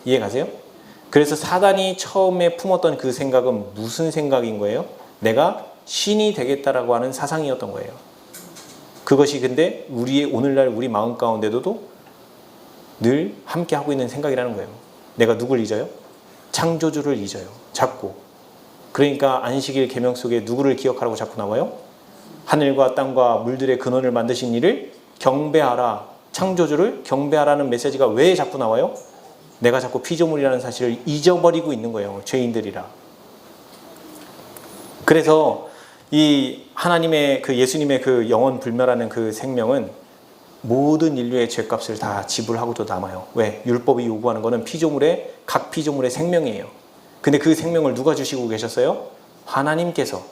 이해 가세요? 그래서 사단이 처음에 품었던 그 생각은 무슨 생각인 거예요? 내가 신이 되겠다라고 하는 사상이었던 거예요. 그것이 근데 오늘날 우리 마음 가운데도 늘 함께 하고 있는 생각이라는 거예요. 내가 누굴 잊어요? 창조주를 잊어요. 자꾸. 그러니까 안식일 계명 속에 누구를 기억하라고 자꾸 나와요? 하늘과 땅과 물들의 근원을 만드신 이를 경배하라. 창조주를 경배하라는 메시지가 왜 자꾸 나와요? 내가 자꾸 피조물이라는 사실을 잊어버리고 있는 거예요. 죄인들이라. 그래서 이 하나님의 그 예수님의 그 영원 불멸하는 그 생명은 모든 인류의 죄값을 다 지불하고도 남아요. 왜? 율법이 요구하는 것은 각 피조물의 생명이에요. 근데 그 생명을 누가 주시고 계셨어요? 하나님께서.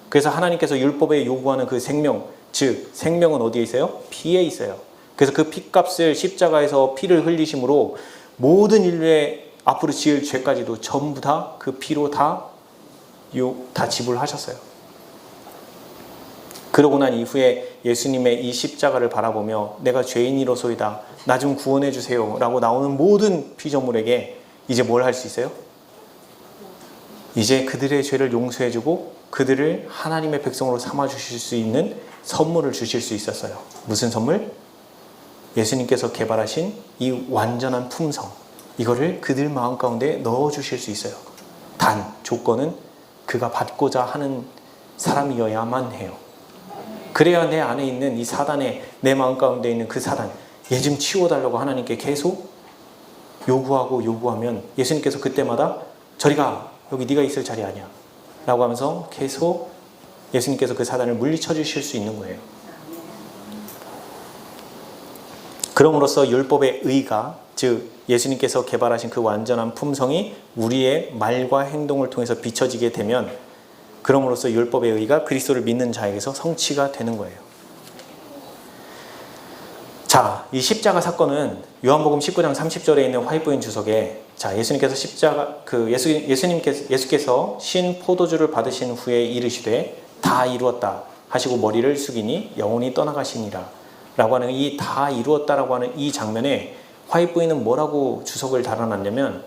그래서 하나님께서 율법에 요구하는 그 생명, 즉 생명은 어디에 있어요? 피에 있어요. 그래서 그 피값을 십자가에서 피를 흘리심으로 모든 인류의 앞으로 지을 죄까지도 전부 다 그 피로 다 지불하셨어요. 그러고 난 이후에 예수님의 이 십자가를 바라보며 내가 죄인이로소이다, 나 좀 구원해 주세요 라고 나오는 모든 피조물에게 이제 뭘 할 수 있어요? 이제 그들의 죄를 용서해 주고 그들을 하나님의 백성으로 삼아 주실 수 있는 선물을 주실 수 있었어요. 무슨 선물? 예수님께서 개발하신 이 완전한 품성, 이거를 그들 마음 가운데 넣어 주실 수 있어요. 단 조건은 그가 받고자 하는 사람이어야만 해요. 그래야 내 안에 있는 이 사단의, 내 마음 가운데 있는 그 사단, 얘 좀 치워달라고 하나님께 계속 요구하면 예수님께서 그때마다 저리 가, 여기 네가 있을 자리 아니야 라고 하면서 계속 예수님께서 그 사단을 물리쳐 주실 수 있는 거예요. 그럼으로써 율법의 의가, 즉 예수님께서 개발하신 그 완전한 품성이 우리의 말과 행동을 통해서 비춰지게 되면, 그럼으로써 율법의 의가 그리스도를 믿는 자에게서 성취가 되는 거예요. 자, 이 십자가 사건은 요한복음 19장 30절에 있는 화이트보인 주석에, 자, 예수님께서 예수께서 신 포도주를 받으신 후에 이르시되 다 이루었다 하시고 머리를 숙이니 영혼이 떠나가시니라 라고 하는 이 다 이루었다라고 하는 이 장면에 화이트보이는 뭐라고 주석을 달아놨냐면,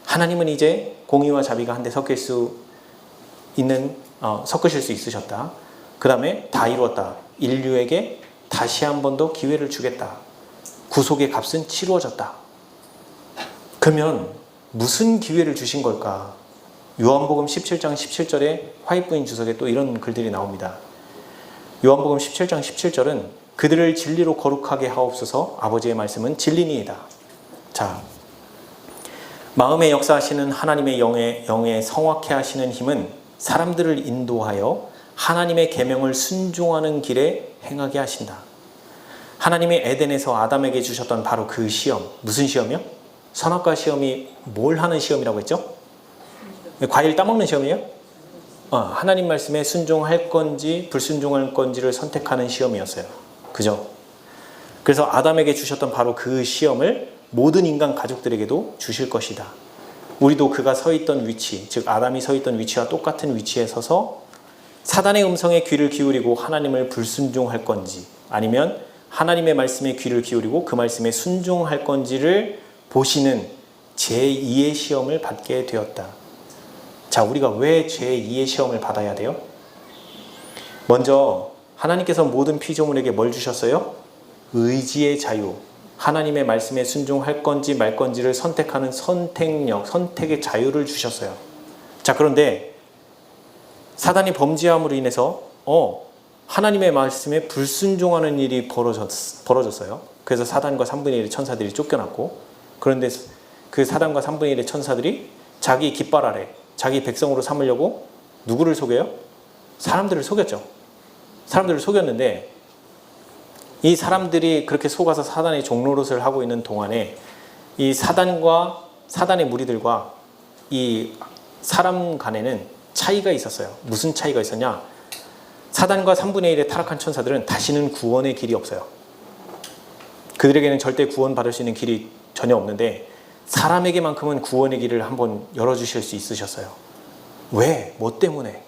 하나님은 이제 공의와 자비가 한데 섞으실 수 있으셨다. 그 다음에 다 이루었다. 인류에게 다시 한 번 더 기회를 주겠다. 구속의 값은 치루어졌다. 그러면 무슨 기회를 주신 걸까? 요한복음 17장 17절에 화이트보인 주석에 또 이런 글들이 나옵니다. 요한복음 17장 17절은 그들을 진리로 거룩하게 하옵소서, 아버지의 말씀은 진리니이다. 자, 마음에 역사하시는 하나님의 영에 성확해 하시는 힘은 사람들을 인도하여 하나님의 계명을 순종하는 길에 행하게 하신다. 하나님이 에덴에서 아담에게 주셨던 바로 그 시험, 무슨 시험이요? 선악과 시험이 뭘 하는 시험이라고 했죠? 과일 따먹는 시험이에요? 하나님 말씀에 순종할 건지 불순종할 건지를 선택하는 시험이었어요. 그죠? 그래서 아담에게 주셨던 바로 그 시험을 모든 인간 가족들에게도 주실 것이다. 우리도 그가 서 있던 위치, 즉 아담이 서 있던 위치와 똑같은 위치에 서서 사단의 음성에 귀를 기울이고 하나님을 불순종할 건지, 아니면 하나님의 말씀에 귀를 기울이고 그 말씀에 순종할 건지를 보시는 제2의 시험을 받게 되었다. 자, 우리가 왜 제2의 시험을 받아야 돼요? 먼저 하나님께서 모든 피조물에게 뭘 주셨어요? 의지의 자유, 하나님의 말씀에 순종할 건지 말 건지를 선택하는 선택력, 선택의 자유를 주셨어요. 자, 그런데 사단이 범죄함으로 인해서 하나님의 말씀에 불순종하는 일이 벌어졌어요. 그래서 사단과 3분의 1의 천사들이 쫓겨났고, 그런데 그 사단과 3분의 1의 천사들이 자기 깃발 아래 자기 백성으로 삼으려고 누구를 속여요? 사람들을 속였죠. 사람들을 속였는데, 이 사람들이 그렇게 속아서 사단의 종노릇을 하고 있는 동안에 이 사단과 사단의 무리들과 이 사람 간에는 차이가 있었어요. 무슨 차이가 있었냐? 사단과 3분의 1의 타락한 천사들은 다시는 구원의 길이 없어요. 그들에게는 절대 구원받을 수 있는 길이 전혀 없는데, 사람에게만큼은 구원의 길을 한번 열어주실 수 있으셨어요. 왜? 뭐 때문에?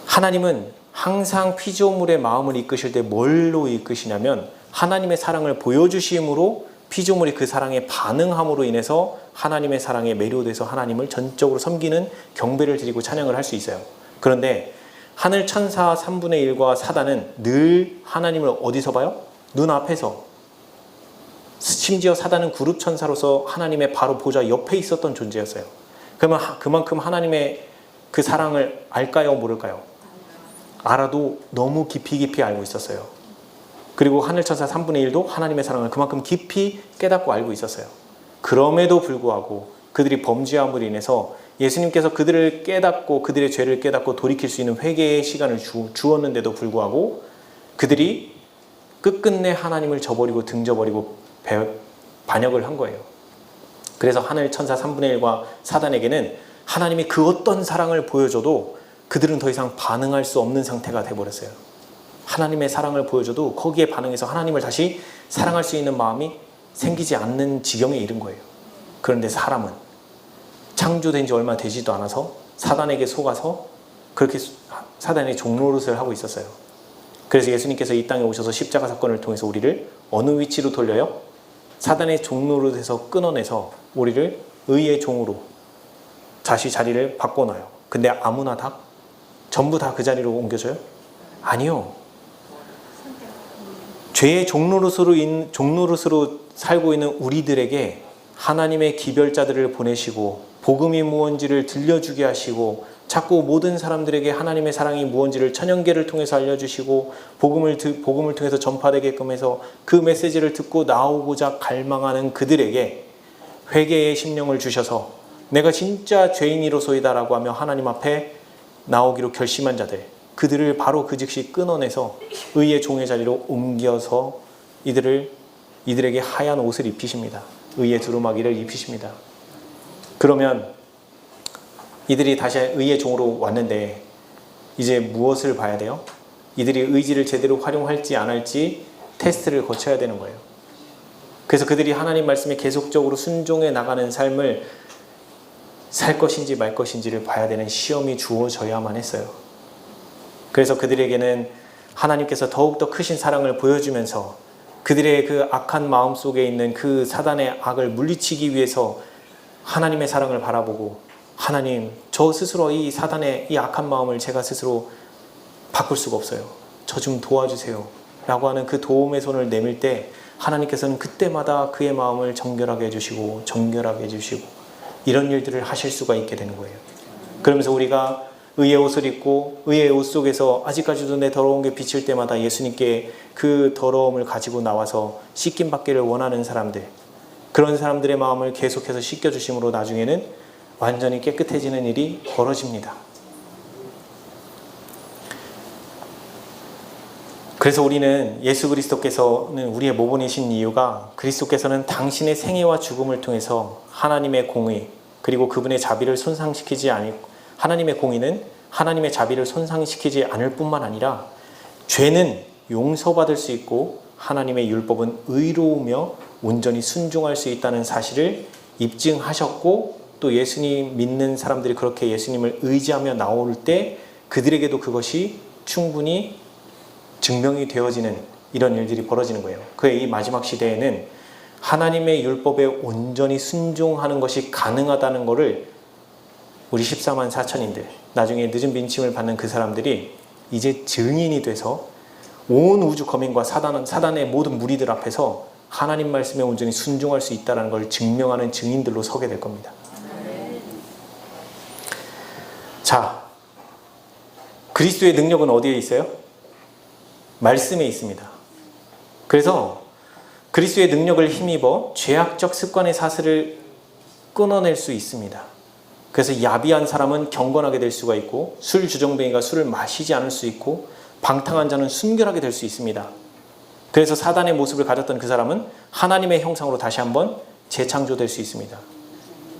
하나님은 항상 피조물의 마음을 이끄실 때 뭘로 이끄시냐면, 하나님의 사랑을 보여주심으로 피조물이 그 사랑에 반응함으로 인해서 하나님의 사랑에 매료돼서 하나님을 전적으로 섬기는 경배를 드리고 찬양을 할 수 있어요. 그런데 하늘 천사 3분의 1과 사단은 늘 하나님을 어디서 봐요? 눈앞에서. 심지어 사단은 그룹 천사로서 하나님의 바로 보좌 옆에 있었던 존재였어요. 그러면 그만큼 하나님의 그 사랑을 알까요? 모를까요? 알아도 너무 깊이 알고 있었어요. 그리고 하늘천사 3분의 1도 하나님의 사랑을 그만큼 깊이 깨닫고 알고 있었어요. 그럼에도 불구하고 그들이 범죄함으로 인해서 예수님께서 그들을 깨닫고 그들의 죄를 깨닫고 돌이킬 수 있는 회개의 시간을 주었는데도 불구하고 그들이 끝끝내 하나님을 저버리고 등져버리고 반역을 한 거예요. 그래서 하늘 천사 3분의 1과 사단에게는 하나님이 그 어떤 사랑을 보여줘도 그들은 더 이상 반응할 수 없는 상태가 돼버렸어요. 하나님의 사랑을 보여줘도 거기에 반응해서 하나님을 다시 사랑할 수 있는 마음이 생기지 않는 지경에 이른 거예요. 그런데 사람은 창조된 지 얼마 되지도 않아서 사단에게 속아서 그렇게 사단의 종노릇을 하고 있었어요. 그래서 예수님께서 이 땅에 오셔서 십자가 사건을 통해서 우리를 어느 위치로 돌려요? 사단의 종노릇에서 끊어내서 우리를 의의 종으로 다시 자리를 바꿔놔요. 근데 아무나 다? 전부 다 그 자리로 옮겨져요? 아니요. 죄의 종노릇으로 살고 있는 우리들에게 하나님의 기별자들을 보내시고 복음이 무언지를 들려주게 하시고 자꾸 모든 사람들에게 하나님의 사랑이 무언지를 천연계를 통해서 알려주시고 복음을 통해서 전파되게끔 해서 그 메시지를 듣고 나오고자 갈망하는 그들에게 회개의 심령을 주셔서 내가 진짜 죄인이로소이다라고 하며 하나님 앞에 나오기로 결심한 자들, 그들을 바로 그 즉시 끊어내서 의의 종의 자리로 옮겨서 이들에게 하얀 옷을 입히십니다. 의의 두루마기를 입히십니다. 그러면 이들이 다시 의의 종으로 왔는데 이제 무엇을 봐야 돼요? 이들이 의지를 제대로 활용할지 안 할지 테스트를 거쳐야 되는 거예요. 그래서 그들이 하나님 말씀에 계속적으로 순종해 나가는 삶을 살 것인지 말 것인지를 봐야 되는 시험이 주어져야만 했어요. 그래서 그들에게는 하나님께서 더욱더 크신 사랑을 보여주면서 그들의 그 악한 마음 속에 있는 그 사단의 악을 물리치기 위해서 하나님의 사랑을 바라보고 하나님, 저 스스로 이 사단의 이 악한 마음을 제가 스스로 바꿀 수가 없어요. 저 좀 도와주세요. 라고 하는 그 도움의 손을 내밀 때 하나님께서는 그때마다 그의 마음을 정결하게 해주시고 정결하게 해주시고 이런 일들을 하실 수가 있게 되는 거예요. 그러면서 우리가 의의 옷을 입고 의의 옷 속에서 아직까지도 내 더러운 게 비칠 때마다 예수님께 그 더러움을 가지고 나와서 씻김 받기를 원하는 사람들, 그런 사람들의 마음을 계속해서 씻겨주심으로 나중에는 완전히 깨끗해지는 일이 벌어집니다. 그래서 우리는 예수 그리스도께서는 우리의 모본이신 이유가 그리스도께서는 당신의 생애와 죽음을 통해서 하나님의 공의 그리고 그분의 자비를 손상시키지 않고 하나님의 공의는 하나님의 자비를 손상시키지 않을 뿐만 아니라 죄는 용서받을 수 있고 하나님의 율법은 의로우며 온전히 순종할 수 있다는 사실을 입증하셨고 또 예수님 믿는 사람들이 그렇게 예수님을 의지하며 나올 때 그들에게도 그것이 충분히 증명이 되어지는 이런 일들이 벌어지는 거예요. 그의 이 마지막 시대에는 하나님의 율법에 온전히 순종하는 것이 가능하다는 것을 우리 14만 4천인들, 나중에 늦은 빈침을 받는 그 사람들이 이제 증인이 돼서 온 우주 거민과 사단의 모든 무리들 앞에서 하나님 말씀에 온전히 순종할 수 있다는 걸 증명하는 증인들로 서게 될 겁니다. 자, 그리스도의 능력은 어디에 있어요? 말씀에 있습니다. 그래서 그리스도의 능력을 힘입어 죄악적 습관의 사슬을 끊어낼 수 있습니다. 그래서 야비한 사람은 경건하게 될 수가 있고 술 주정뱅이가 술을 마시지 않을 수 있고 방탕한 자는 순결하게 될 수 있습니다. 그래서 사단의 모습을 가졌던 그 사람은 하나님의 형상으로 다시 한번 재창조될 수 있습니다.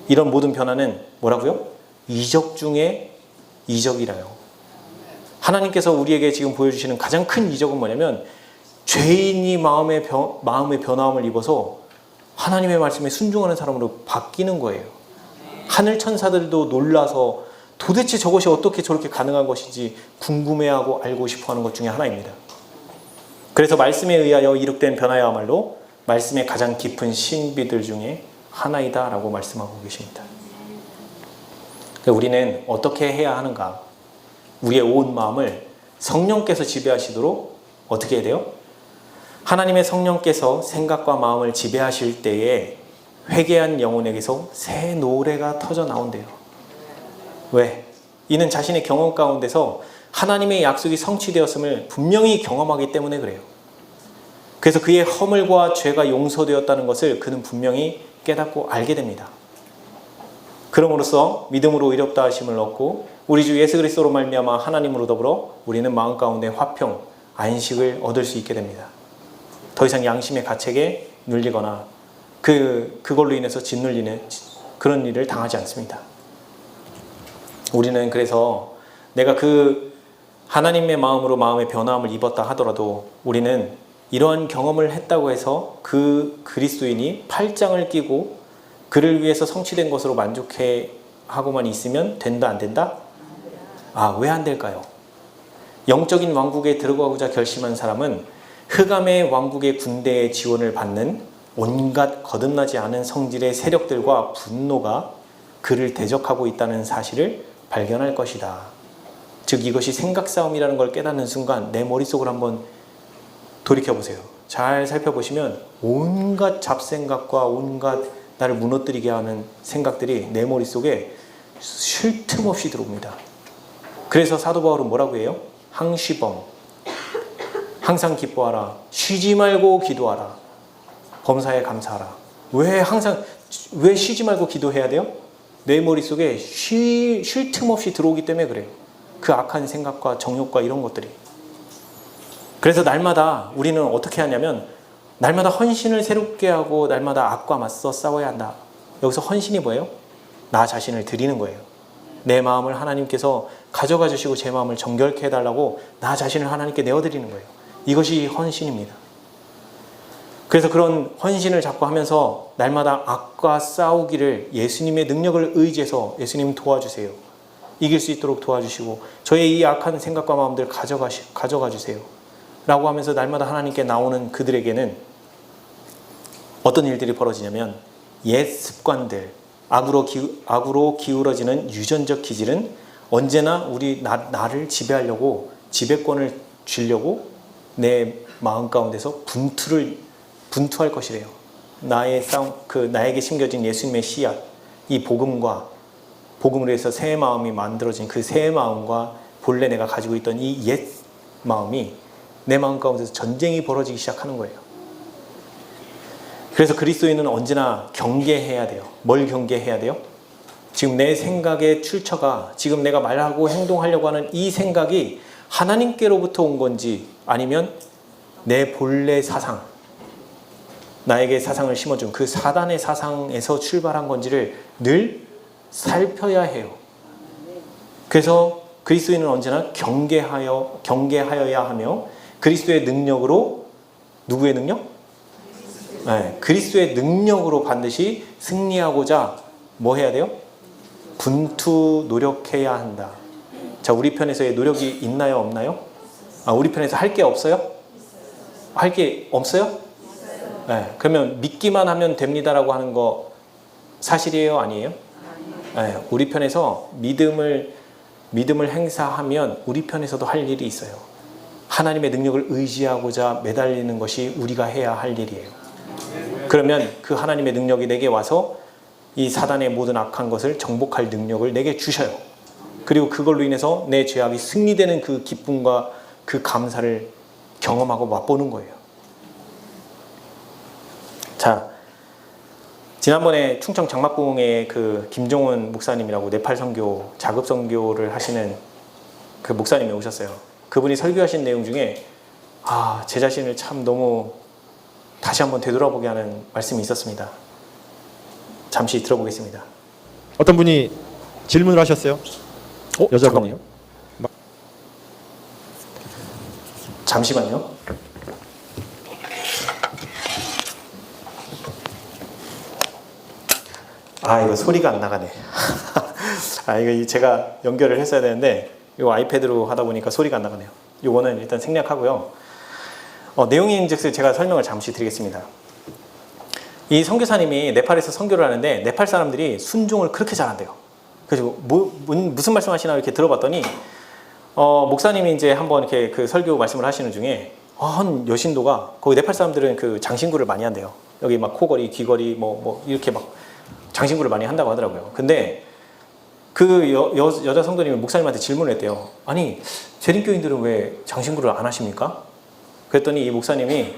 이런 모든 변화는 뭐라고요? 이적 중에 이적이라요. 하나님께서 우리에게 지금 보여주시는 가장 큰 이적은 뭐냐면 죄인이 마음의 변화함을 입어서 하나님의 말씀에 순종하는 사람으로 바뀌는 거예요. 하늘 천사들도 놀라서 도대체 저것이 어떻게 저렇게 가능한 것인지 궁금해하고 알고 싶어하는 것 중에 하나입니다. 그래서 말씀에 의하여 이룩된 변화야말로 말씀의 가장 깊은 신비들 중에 하나이다 라고 말씀하고 계십니다. 우리는 어떻게 해야 하는가? 우리의 온 마음을 성령께서 지배하시도록 어떻게 해야 돼요? 하나님의 성령께서 생각과 마음을 지배하실 때에 회개한 영혼에게서 새 노래가 터져 나온대요. 왜? 이는 자신의 경험 가운데서 하나님의 약속이 성취되었음을 분명히 경험하기 때문에 그래요. 그래서 그의 허물과 죄가 용서되었다는 것을 그는 분명히 깨닫고 알게 됩니다. 그럼으로써 믿음으로 의롭다 하심을 얻고 우리 주 예수 그리스도로 말미암아 하나님으로 더불어 우리는 마음 가운데 화평, 안식을 얻을 수 있게 됩니다. 더 이상 양심의 가책에 눌리거나 그걸로 인해서 짓눌리는 그런 일을 당하지 않습니다. 우리는 그래서 내가 그 하나님의 마음으로 마음의 변화함을 입었다 하더라도 우리는 이러한 경험을 했다고 해서 그 그리스도인이 팔짱을 끼고 그를 위해서 성취된 것으로 만족해 하고만 있으면 된다 안 된다? 왜 안 될까요? 영적인 왕국에 들어가고자 결심한 사람은 흑암의 왕국의 군대의 지원을 받는 온갖 거듭나지 않은 성질의 세력들과 분노가 그를 대적하고 있다는 사실을 발견할 것이다. 즉 이것이 생각 싸움이라는 걸 깨닫는 순간 내 머릿속을 한번 돌이켜보세요. 잘 살펴보시면 온갖 잡생각과 온갖 나를 무너뜨리게 하는 생각들이 내 머릿속에 쉴 틈 없이 들어옵니다. 그래서 사도 바울은 뭐라고 해요? 항시범, 항상 기뻐하라, 쉬지 말고 기도하라, 범사에 감사하라. 왜 쉬지 말고 기도해야 돼요? 내 머릿속에 쉴 틈 없이 들어오기 때문에 그래요. 그 악한 생각과 정욕과 이런 것들이. 그래서 날마다 우리는 어떻게 하냐면 날마다 헌신을 새롭게 하고 날마다 악과 맞서 싸워야 한다. 여기서 헌신이 뭐예요? 나 자신을 드리는 거예요. 내 마음을 하나님께서 가져가 주시고 제 마음을 정결케 해달라고 나 자신을 하나님께 내어드리는 거예요. 이것이 헌신입니다. 그래서 그런 헌신을 자꾸 하면서 날마다 악과 싸우기를 예수님의 능력을 의지해서 예수님 도와주세요. 이길 수 있도록 도와주시고 저의 이 악한 생각과 마음들 가져가 주세요. 라고 하면서 날마다 하나님께 나오는 그들에게는 어떤 일들이 벌어지냐면 옛 습관들, 악으로 기울어지는 유전적 기질은 언제나 나를 지배하려고 지배권을 주려고 내 마음 가운데서 분투할 것이래요. 나에게 심겨진 예수님의 씨앗, 이 복음으로 해서 새 마음이 만들어진 그 새 마음과 본래 내가 가지고 있던 이 옛 마음이 내 마음 가운데서 전쟁이 벌어지기 시작하는 거예요. 그래서 그리스도인은 언제나 경계해야 돼요. 뭘 경계해야 돼요? 지금 내 생각의 출처가 지금 내가 말하고 행동하려고 하는 이 생각이 하나님께로부터 온 건지 아니면 내 본래 사상, 나에게 사상을 심어준 그 사단의 사상에서 출발한 건지를 늘 살펴야 해요. 그래서 그리스도인은 언제나 경계하여야 하며 그리스도의 능력으로 누구의 능력? 그리스도의 능력으로 반드시 승리하고자 뭐 해야 돼요? 노력해야 한다. 자, 우리 편에서의 노력이 있나요? 없나요? 우리 편에서 할 게 없어요? 할 게 없어요? 그러면 믿기만 하면 됩니다라고 하는 거 사실이에요? 아니에요? 우리 편에서 믿음을 행사하면 우리 편에서도 할 일이 있어요. 하나님의 능력을 의지하고자 매달리는 것이 우리가 해야 할 일이에요. 그러면 그 하나님의 능력이 내게 와서 이 사단의 모든 악한 것을 정복할 능력을 내게 주셔요. 그리고 그걸로 인해서 내 죄악이 승리되는 그 기쁨과 그 감사를 경험하고 맛보는 거예요. 자, 지난번에 충청 장막봉에 그 김종훈 목사님이라고 네팔 선교 자급 선교를 하시는 그 목사님이 오셨어요. 그분이 설교하신 내용 중에 제 자신을 참 너무 다시 한번 되돌아보게 하는 말씀이 있었습니다. 잠시 들어보겠습니다. 어떤 분이 질문을 하셨어요? 여자분이요? 잠시만요. 이거 소리가 안 나가네. 이거 제가 연결을 했어야 되는데 이거 아이패드로 하다 보니까 소리가 안 나가네요. 이거는 일단 생략하고요. 내용인즉슨 제가 설명을 잠시 드리겠습니다. 이 선교사님이 네팔에서 선교를 하는데 네팔 사람들이 순종을 그렇게 잘한대요. 그래서 무슨 말씀하시나 이렇게 들어봤더니 목사님이 이제 한번 이렇게 그 설교 말씀을 하시는 중에 한 여신도가 거기 네팔 사람들은 그 장신구를 많이 한대요. 여기 막 코걸이, 귀걸이 뭐 이렇게 막 장신구를 많이 한다고 하더라고요. 근데 그 여자 성도님이 목사님한테 질문을 했대요. 아니 재림교인들은 왜 장신구를 안 하십니까? 그랬더니 이 목사님이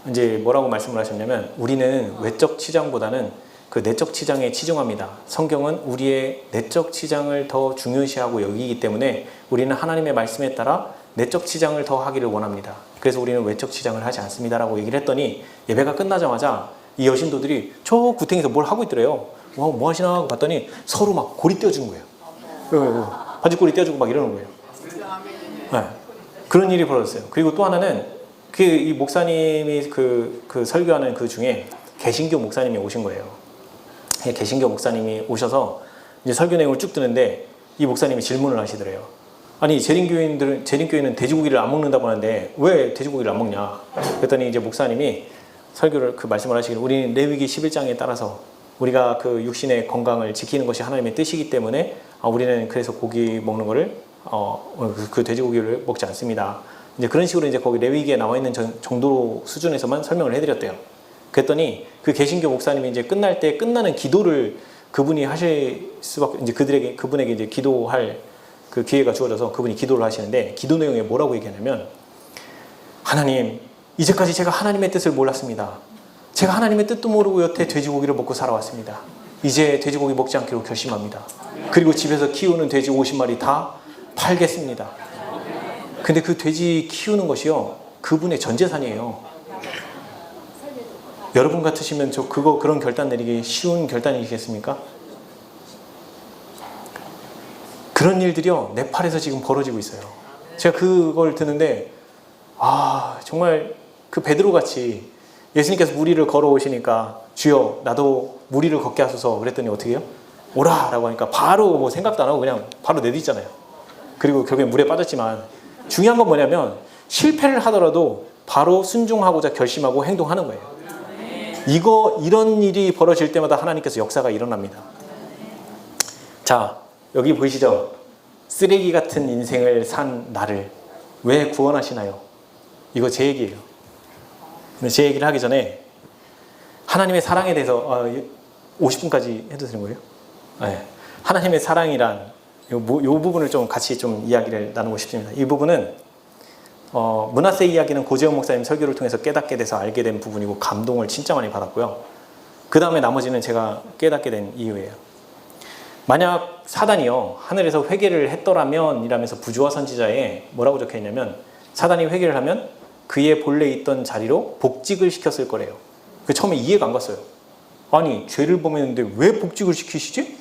이제 뭐라고 말씀을 하셨냐면 우리는 외적 치장보다는 그 내적 치장에 치중합니다. 성경은 우리의 내적 치장을 더 중요시하고 여기기 때문에 우리는 하나님의 말씀에 따라 내적 치장을 더 하기를 원합니다. 그래서 우리는 외적 치장을 하지 않습니다라고 얘기를 했더니 예배가 끝나자마자 이 여신도들이 저 구탱에서 뭘 하고 있더래요. 와, 뭐 하시나 하고 봤더니 서로 막 고리 떼어주는 거예요. 바지꼬리 떼어주고 막 이러는 거예요. 네. 그런 일이 벌어졌어요. 그리고 또 하나는 이 목사님이 그 설교하는 그 중에 개신교 목사님이 오신 거예요. 개신교 목사님이 오셔서 이제 설교 내용을 쭉 듣는데 이 목사님이 질문을 하시더래요. 아니 재림교인은 돼지고기를 안 먹는다고 하는데 왜 돼지고기를 안 먹냐? 그랬더니 이제 목사님이 설교를 그 말씀을 하시기를 우리는 레위기 11장에 따라서 우리가 그 육신의 건강을 지키는 것이 하나님의 뜻이기 때문에 우리는 그래서 고기 먹는 거를 그 돼지고기를 먹지 않습니다. 이제 그런 식으로 이제 거기 레위기에 나와 있는 정도 수준에서만 설명을 해드렸대요. 그랬더니 그 개신교 목사님이 이제 끝날 때 끝나는 기도를 그분이 하실 수밖에 이제 그분에게 이제 기도할 그 기회가 주어져서 그분이 기도를 하시는데 기도 내용에 뭐라고 얘기하냐면 하나님 이제까지 제가 하나님의 뜻을 몰랐습니다. 제가 하나님의 뜻도 모르고 여태 돼지고기를 먹고 살아왔습니다. 이제 돼지고기 먹지 않기로 결심합니다. 그리고 집에서 키우는 돼지 50마리 다 팔겠습니다. 근데 그 돼지 키우는 것이요 그분의 전 재산이에요. 여러분 같으시면 그런 결단 내리기 쉬운 결단이시겠습니까? 그런 일들이요 네팔에서 지금 벌어지고 있어요. 제가 그걸 듣는데 정말 그 베드로 같이 예수님께서 무리를 걸어오시니까 주여 나도 무리를 걷게 하소서 그랬더니 어떻게 해요? 오라 라고 하니까 바로 뭐 생각도 안 하고 그냥 바로 내딛잖아요. 그리고 결국엔 물에 빠졌지만 중요한 건 뭐냐면 실패를 하더라도 바로 순종하고자 결심하고 행동하는 거예요. 이런 일이 벌어질 때마다 하나님께서 역사가 일어납니다. 자, 여기 보이시죠? 쓰레기 같은 인생을 산 나를 왜 구원하시나요? 이거 제 얘기예요. 근데 제 얘기를 하기 전에 하나님의 사랑에 대해서 50분까지 해도 되는 거예요? 네. 하나님의 사랑이란 이 부분을 좀 같이 좀 이야기를 나누고 싶습니다. 이 부분은 문하세 이야기는 고재영 목사님 설교를 통해서 깨닫게 돼서 알게 된 부분이고 감동을 진짜 많이 받았고요. 그 다음에 나머지는 제가 깨닫게 된 이유예요. 만약 사단이요 하늘에서 회개를 했더라면 이라면서 부조화 선지자에 뭐라고 적혀있냐면 사단이 회개를 하면 그의 본래 있던 자리로 복직을 시켰을 거래요. 처음에 이해가 안 갔어요. 아니 죄를 범했는데 왜 복직을 시키시지?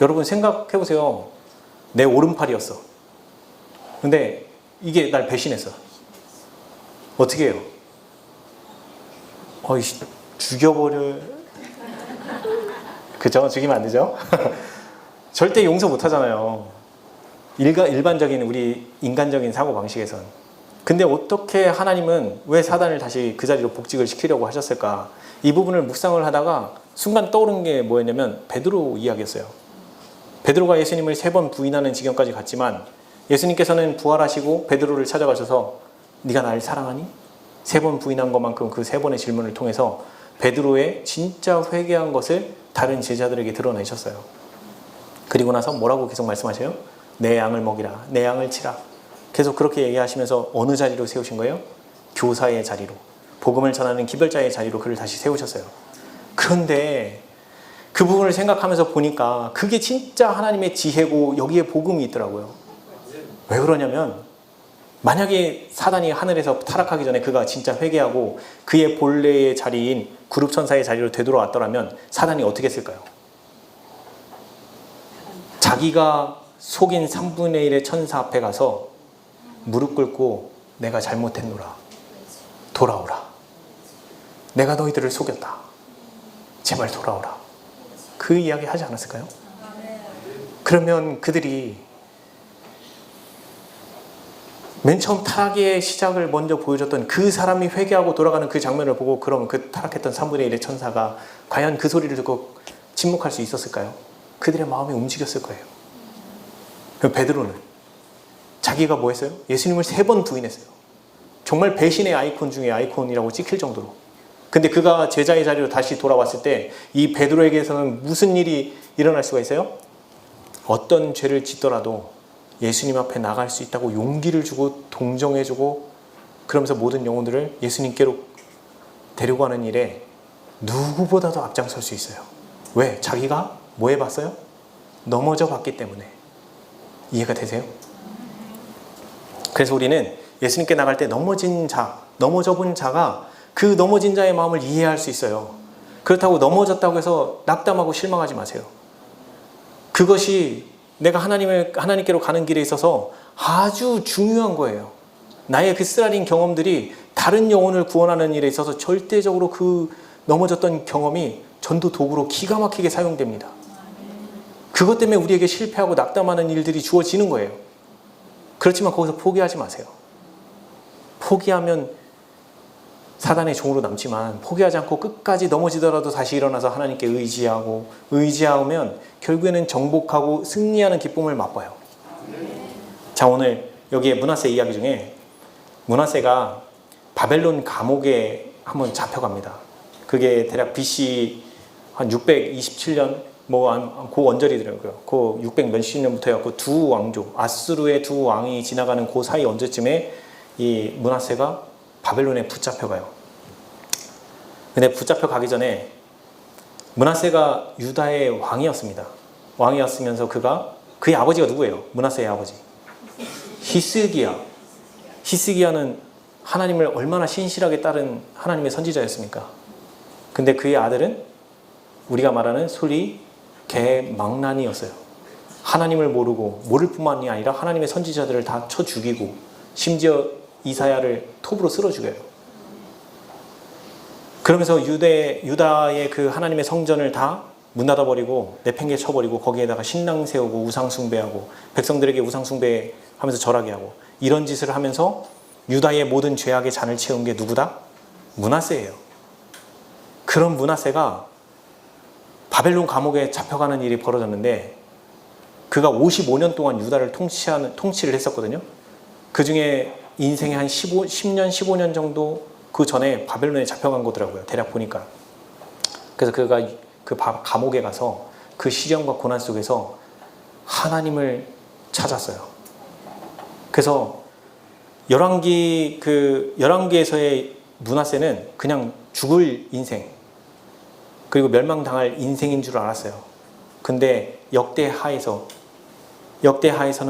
여러분 생각해보세요. 내 오른팔이었어. 근데 이게 날 배신했어. 어떻게 해요? 죽여버려. 그죠? 죽이면 안 되죠? 절대 용서 못 하잖아요. 일반적인 우리 인간적인 사고방식에선. 근데 어떻게 하나님은 왜 사단을 다시 그 자리로 복직을 시키려고 하셨을까? 이 부분을 묵상을 하다가 순간 떠오른 게 뭐였냐면 베드로 이야기였어요. 베드로가 예수님을 3번 부인하는 지경까지 갔지만 예수님께서는 부활하시고 베드로를 찾아가셔서 네가 날 사랑하니? 3번 부인한 것만큼 그 3번의 질문을 통해서 베드로의 진짜 회개한 것을 다른 제자들에게 드러내셨어요. 그리고 나서 뭐라고 계속 말씀하세요? 내 양을 먹이라, 내 양을 치라. 계속 그렇게 얘기하시면서 어느 자리로 세우신 거예요? 교사의 자리로, 복음을 전하는 기별자의 자리로 그를 다시 세우셨어요. 그런데 그 부분을 생각하면서 보니까 그게 진짜 하나님의 지혜고 여기에 복음이 있더라고요. 왜 그러냐면 만약에 사단이 하늘에서 타락하기 전에 그가 진짜 회개하고 그의 본래의 자리인 그룹 천사의 자리로 되돌아왔더라면 사단이 어떻게 했을까요? 자기가 속인 3분의 1의 천사 앞에 가서 무릎 꿇고 내가 잘못했노라. 돌아오라. 내가 너희들을 속였다. 제발 돌아오라. 그 이야기 하지 않았을까요? 그러면 그들이 맨 처음 타락의 시작을 먼저 보여줬던 그 사람이 회개하고 돌아가는 그 장면을 보고 그럼 그 타락했던 3분의 1의 천사가 과연 그 소리를 듣고 침묵할 수 있었을까요? 그들의 마음이 움직였을 거예요. 베드로는 자기가 뭐 했어요? 예수님을 3번 부인했어요. 정말 배신의 아이콘 중에 아이콘이라고 찍힐 정도로. 근데 그가 제자의 자리로 다시 돌아왔을 때 이 베드로에게서는 무슨 일이 일어날 수가 있어요? 어떤 죄를 짓더라도 예수님 앞에 나갈 수 있다고 용기를 주고 동정해주고 그러면서 모든 영혼들을 예수님께로 데려가는 일에 누구보다도 앞장설 수 있어요. 왜? 자기가 뭐 해봤어요? 넘어져 봤기 때문에. 이해가 되세요? 그래서 우리는 예수님께 나갈 때 넘어져 본 자가 그 넘어진 자의 마음을 이해할 수 있어요. 그렇다고 넘어졌다고 해서 낙담하고 실망하지 마세요. 그것이 내가 하나님께로 가는 길에 있어서 아주 중요한 거예요. 나의 그 쓰라린 경험들이 다른 영혼을 구원하는 일에 있어서 절대적으로 그 넘어졌던 경험이 전도 도구로 기가 막히게 사용됩니다. 그것 때문에 우리에게 실패하고 낙담하는 일들이 주어지는 거예요. 그렇지만 거기서 포기하지 마세요. 포기하면 사단의 종으로 남지만 포기하지 않고 끝까지 넘어지더라도 다시 일어나서 하나님께 의지하면 결국에는 정복하고 승리하는 기쁨을 맛봐요. 자, 오늘 여기에 므낫세 이야기 중에 므낫세가 바벨론 감옥에 한번 잡혀갑니다. 그게 대략 BC 한 627년 그 원절이더라고요. 그 600 몇십 년부터 해갖고 두 왕조, 아수르의 두 왕이 지나가는 그 사이 언제쯤에 이 므낫세가 바벨론에 붙잡혀가요. 근데 붙잡혀 가기 전에 므낫세가 유다의 왕이었습니다. 왕이었으면서 그의 아버지가 누구예요? 므낫세의 아버지 히스기야. 히스기야는 하나님을 얼마나 신실하게 따른 하나님의 선지자였습니까? 근데 그의 아들은 우리가 말하는 소리 개망난이었어요. 하나님을 모를 뿐만이 아니라 하나님의 선지자들을 다 쳐 죽이고 심지어 이사야를 톱으로 쓸어 죽여요. 그러면서 유다의 그 하나님의 성전을 다 문 닫아버리고 내팽개 쳐버리고 거기에다가 신당 세우고 우상 숭배하고 백성들에게 우상 숭배하면서 절하게 하고 이런 짓을 하면서 유다의 모든 죄악의 잔을 채운 게 누구다? 므낫세예요. 그런 므낫세가 바벨론 감옥에 잡혀가는 일이 벌어졌는데 그가 55년 동안 유다를 통치를 했었거든요. 그 중에 인생의 한 10년, 15년 정도 그 전에 바벨론에 잡혀간 거더라고요. 대략 보니까. 그래서 그가 그 감옥에 가서 그 시련과 고난 속에서 하나님을 찾았어요. 그래서 열왕기에서의 므낫세는 그냥 죽을 인생 그리고 멸망당할 인생인 줄 알았어요. 근데 역대하에서는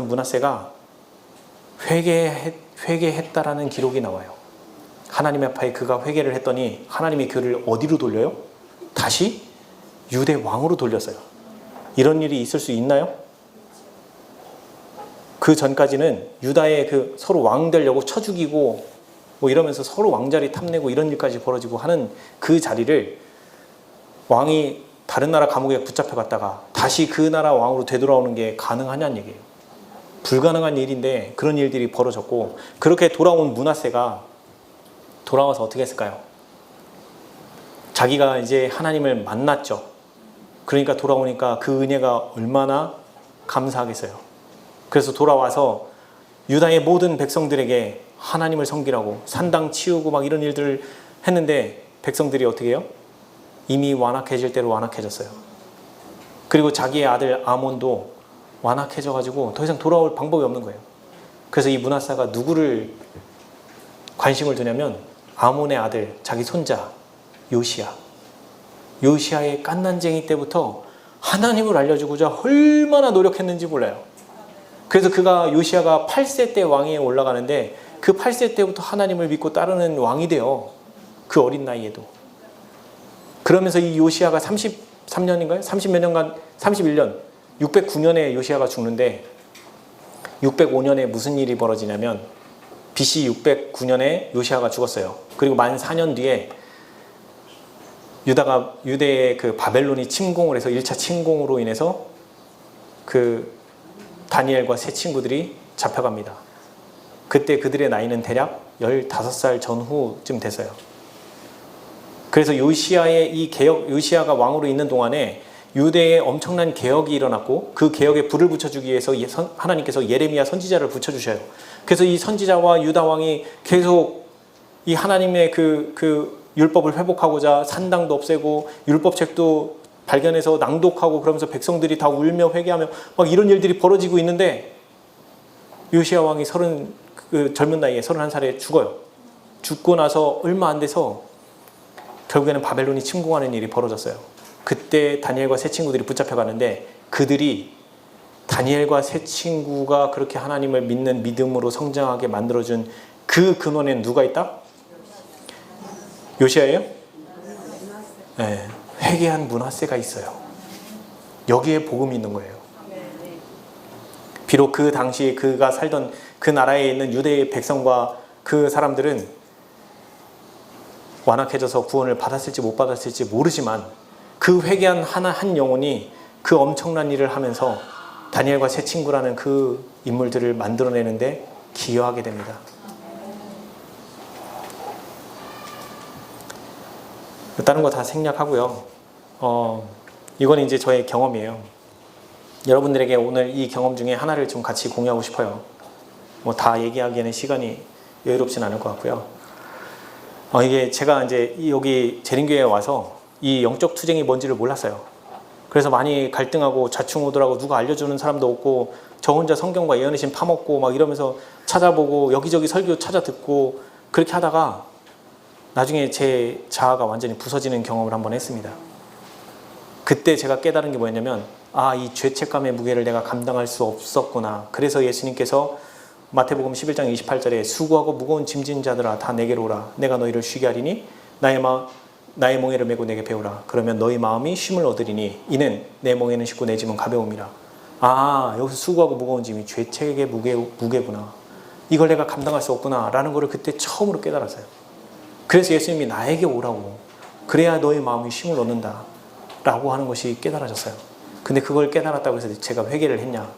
므낫세가 회개했다라는 기록이 나와요. 하나님 앞에 그가 회개를 했더니 하나님이 그를 어디로 돌려요? 다시 유대 왕으로 돌렸어요. 이런 일이 있을 수 있나요? 그 전까지는 유다의 그 서로 왕 되려고 쳐 죽이고 뭐 이러면서 서로 왕자리 탐내고 이런 일까지 벌어지고 하는 그 자리를 왕이 다른 나라 감옥에 붙잡혀 갔다가 다시 그 나라 왕으로 되돌아오는 게 가능하냐는 얘기예요. 불가능한 일인데 그런 일들이 벌어졌고 그렇게 돌아온 므낫세가 돌아와서 어떻게 했을까요? 자기가 이제 하나님을 만났죠. 그러니까 돌아오니까 그 은혜가 얼마나 감사하겠어요. 그래서 돌아와서 유다의 모든 백성들에게 하나님을 섬기라고 산당 치우고 막 이런 일들을 했는데 백성들이 어떻게 해요? 이미 완악해질 대로 완악해졌어요. 그리고 자기의 아들 아몬도 완악해져가지고 더 이상 돌아올 방법이 없는 거예요. 그래서 이 므낫세가 누구를 관심을 두냐면 아몬의 아들, 자기 손자 요시야의 깐난쟁이 때부터 하나님을 알려주고자 얼마나 노력했는지 몰라요. 그래서 요시야가 8세 때 왕위에 올라가는데 그 8세 때부터 하나님을 믿고 따르는 왕이 돼요. 그 어린 나이에도. 그러면서 이 요시야가 33년인가요? 30몇 년간, 31년, 609년에 요시야가 죽는데 605년에 무슨 일이 벌어지냐면 BC 609년에 요시야가 죽었어요. 그리고 만 4년 뒤에 유대의 그 바벨론이 침공을 해서 1차 침공으로 인해서 그 다니엘과 세 친구들이 잡혀갑니다. 그때 그들의 나이는 대략 15살 전후쯤 됐어요. 그래서 요시야가 왕으로 있는 동안에 유대에 엄청난 개혁이 일어났고 그 개혁에 불을 붙여주기 위해서 하나님께서 예레미야 선지자를 붙여주셔요. 그래서 이 선지자와 유다 왕이 계속 이 하나님의 그 율법을 회복하고자 산당도 없애고 율법책도 발견해서 낭독하고 그러면서 백성들이 다 울며 회개하며 막 이런 일들이 벌어지고 있는데 요시야 왕이 젊은 나이에 31살에 죽어요. 죽고 나서 얼마 안 돼서 결국에는 바벨론이 침공하는 일이 벌어졌어요. 그때 다니엘과 세 친구들이 붙잡혀가는데 그들이 다니엘과 세 친구가 그렇게 하나님을 믿는 믿음으로 성장하게 만들어준 그 근원에는 누가 있다? 요시야예요? 네, 회개한 므낫세가 있어요. 여기에 복음이 있는 거예요. 비록 그 당시 그가 살던 그 나라에 있는 유대의 백성과 그 사람들은 완악해져서 구원을 받았을지 못 받았을지 모르지만 그 회개한 한 영혼이 그 엄청난 일을 하면서 다니엘과 세 친구라는 그 인물들을 만들어내는데 기여하게 됩니다. 다른 거 다 생략하고요. 이건 이제 저의 경험이에요. 여러분들에게 오늘 이 경험 중에 하나를 좀 같이 공유하고 싶어요. 뭐 다 얘기하기에는 시간이 여유롭진 않을 것 같고요. 이게 제가 이제 여기 재림교회에 와서 이 영적 투쟁이 뭔지를 몰랐어요. 그래서 많이 갈등하고 좌충우돌하고 누가 알려주는 사람도 없고 저 혼자 성경과 예언의 신 파먹고 막 이러면서 찾아보고 여기저기 설교 찾아 듣고 그렇게 하다가 나중에 제 자아가 완전히 부서지는 경험을 한번 했습니다. 그때 제가 깨달은 게 뭐였냐면 이 죄책감의 무게를 내가 감당할 수 없었구나. 그래서 예수님께서 마태복음 11장 28절에 수고하고 무거운 짐진 자들아 다 내게로 오라. 내가 너희를 쉬게 하리니 나의 멍에를 메고 내게 배우라. 그러면 너희 마음이 쉼을 얻으리니 이는 내 멍에는 쉽고 내 짐은 가벼움이라. 여기서 수고하고 무거운 짐이 죄책의 무게구나. 이걸 내가 감당할 수 없구나 라는 것을 그때 처음으로 깨달았어요. 그래서 예수님이 나에게 오라고. 그래야 너희 마음이 쉼을 얻는다 라고 하는 것이 깨달아졌어요. 근데 그걸 깨달았다고 해서 제가 회개를 했냐?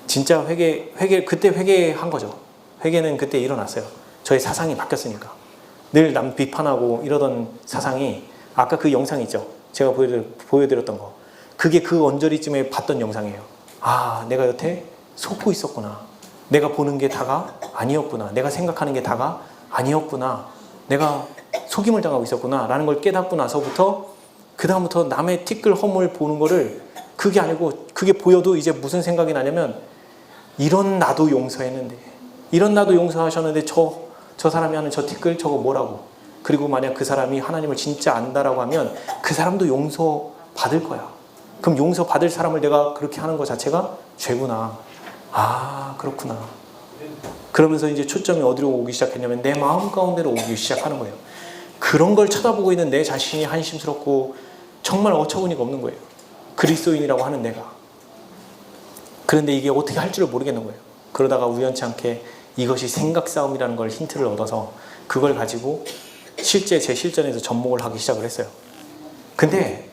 진짜 그때 회개한 거죠. 회개는 그때 일어났어요. 저의 사상이 바뀌었으니까. 늘 남 비판하고 이러던 사상이 아까 그 영상 있죠. 제가 보여드렸던 거. 그게 그 언저리쯤에 봤던 영상이에요. 내가 여태 속고 있었구나. 내가 보는 게 다가 아니었구나. 내가 생각하는 게 다가 아니었구나. 내가 속임을 당하고 있었구나 라는 걸 깨닫고 나서부터 그 다음부터 남의 티끌 허물 보는 거를 그게 아니고 그게 보여도 이제 무슨 생각이 나냐면 이런 나도 용서했는데 이런 나도 용서하셨는데 저 사람이 하는 저 티끌 저거 뭐라고. 그리고 만약 그 사람이 하나님을 진짜 안다라고 하면 그 사람도 용서받을 거야. 그럼 용서받을 사람을 내가 그렇게 하는 것 자체가 죄구나. 그렇구나. 그러면서 이제 초점이 어디로 오기 시작했냐면 내 마음 가운데로 오기 시작하는 거예요. 그런 걸 쳐다보고 있는 내 자신이 한심스럽고 정말 어처구니가 없는 거예요. 그리스도인이라고 하는 내가. 그런데 이게 어떻게 할 줄을 모르겠는 거예요. 그러다가 우연치 않게 이것이 생각 싸움이라는 걸 힌트를 얻어서 그걸 가지고 실제 제 실전에서 접목을 하기 시작을 했어요. 근데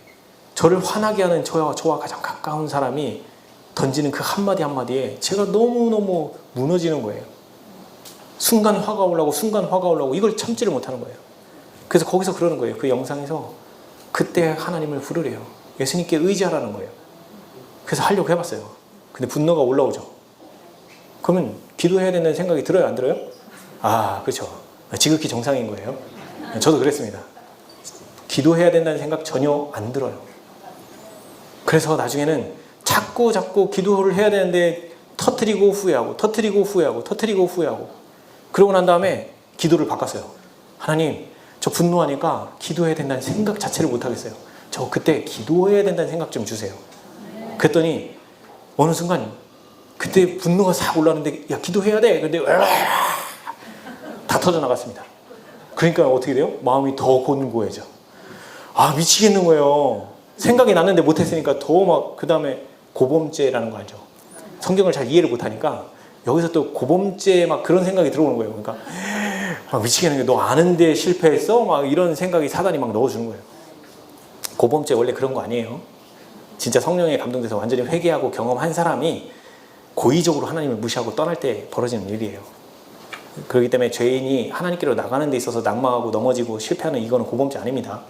저를 화나게 하는 저와 가장 가까운 사람이 던지는 그 한마디 한마디에 제가 너무너무 무너지는 거예요. 순간 화가 올라오고 이걸 참지를 못하는 거예요. 그래서 거기서 그러는 거예요. 그 영상에서 그때 하나님을 부르래요. 예수님께 의지하라는 거예요. 그래서 하려고 해봤어요. 근데 분노가 올라오죠. 그러면 기도해야 된다는 생각이 들어요? 안 들어요? 그렇죠. 지극히 정상인 거예요. 저도 그랬습니다. 기도해야 된다는 생각 전혀 안 들어요. 그래서 나중에는 자꾸 기도를 해야 되는데 터뜨리고 후회하고 그러고 난 다음에 기도를 바꿨어요. 하나님, 저 분노하니까 기도해야 된다는 생각 자체를 못 하겠어요. 저 그때 기도해야 된다는 생각 좀 주세요. 그랬더니 어느 순간 그때 분노가 싹 올라오는데 야 기도해야 돼. 근데 다 터져 나갔습니다. 그러니까 어떻게 돼요? 마음이 더 곤고해져. 미치겠는 거예요. 생각이 났는데 못했으니까 더 막 그 다음에 고범죄라는 거 알죠? 성경을 잘 이해를 못하니까 여기서 또 고범죄 막 그런 생각이 들어오는 거예요. 그러니까 미치겠는 게 너 아는데 실패했어? 막 이런 생각이 사단이 막 넣어주는 거예요. 고범죄 원래 그런 거 아니에요. 진짜 성령에 감동돼서 완전히 회개하고 경험한 사람이 고의적으로 하나님을 무시하고 떠날 때 벌어지는 일이에요. 그렇기 때문에 죄인이 하나님께로 나가는 데 있어서 낙망하고 넘어지고 실패하는 이거는 고범죄 아닙니다.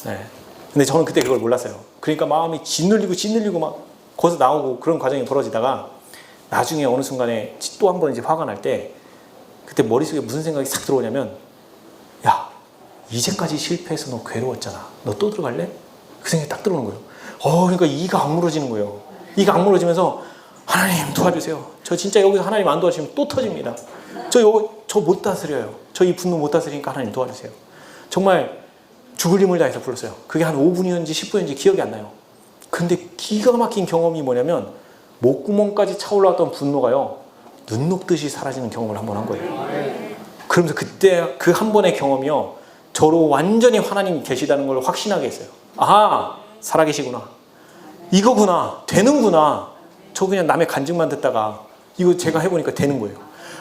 네. 근데 저는 그때 그걸 몰랐어요. 그러니까 마음이 짓눌리고 막 거기서 나오고 그런 과정이 벌어지다가 나중에 어느 순간에 또 한 번 이제 화가 날 때 그때 머릿속에 무슨 생각이 싹 들어오냐면 야 이제까지 실패해서 너 괴로웠잖아. 너 또 들어갈래? 그 생각이 딱 들어오는 거예요. 그러니까 이가 악물어지는 거예요. 이가 악물어지면서 하나님 도와주세요. 저 진짜 여기서 하나님 안 도와주시면 또 터집니다. 저 못 다스려요. 저 이 분노 못 다스리니까 하나님 도와주세요. 정말 죽을 힘을 다해서 불렀어요. 그게 한 5분이었는지 10분이었는지 기억이 안 나요. 근데 기가 막힌 경험이 뭐냐면 목구멍까지 차올라왔던 분노가요. 눈 녹듯이 사라지는 경험을 한 번 한 거예요. 그러면서 그때 그 한 번의 경험이요. 저로 완전히 하나님 계시다는 걸 확신하게 했어요. 아, 살아계시구나. 이거구나. 되는구나. 저 그냥 남의 간증만 듣다가 이거 제가 해보니까 되는 거예요.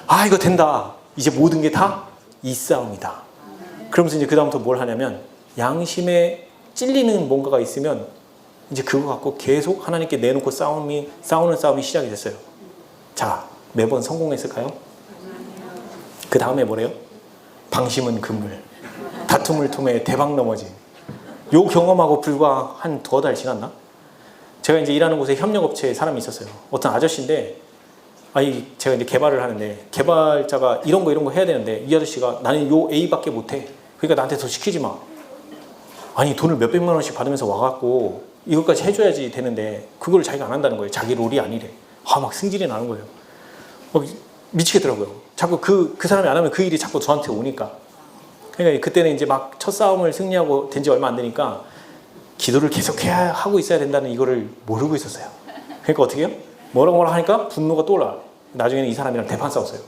아, 이거 된다. 이제 모든 게 다 이 싸움이다. 그러면서 이제 그 다음부터 뭘 하냐면 양심에 찔리는 뭔가가 있으면 이제 그거 갖고 계속 하나님께 내놓고 싸우는 싸움이 시작이 됐어요. 자, 매번 성공했을까요? 그 다음에 뭐래요? 방심은 금물, 다툼을 통해 대박 넘어진. 요 경험하고 불과 한 2달 지났나? 제가 이제 일하는 곳에 협력업체에 사람이 있었어요. 어떤 아저씨인데, 제가 이제 개발을 하는데, 개발자가 이런 거 해야 되는데, 이 아저씨가 나는 요 A밖에 못해. 그러니까 나한테 더 시키지 마. 아니, 돈을 몇백만 원씩 받으면서 와갖고, 이것까지 해줘야지 되는데, 그걸 자기가 안 한다는 거예요. 자기 롤이 아니래. 막 승질이 나는 거예요. 미치겠더라고요. 자꾸 그 사람이 안 하면 그 일이 자꾸 저한테 오니까. 그러니까 그때는 이제 막 첫 싸움을 승리하고 된 지 얼마 안 되니까 기도를 계속 하고 있어야 된다는 이거를 모르고 있었어요. 그러니까 어떻게 해요? 뭐라고 하니까 분노가 또 올라와요. 나중에는 이 사람이랑 대판 싸웠어요.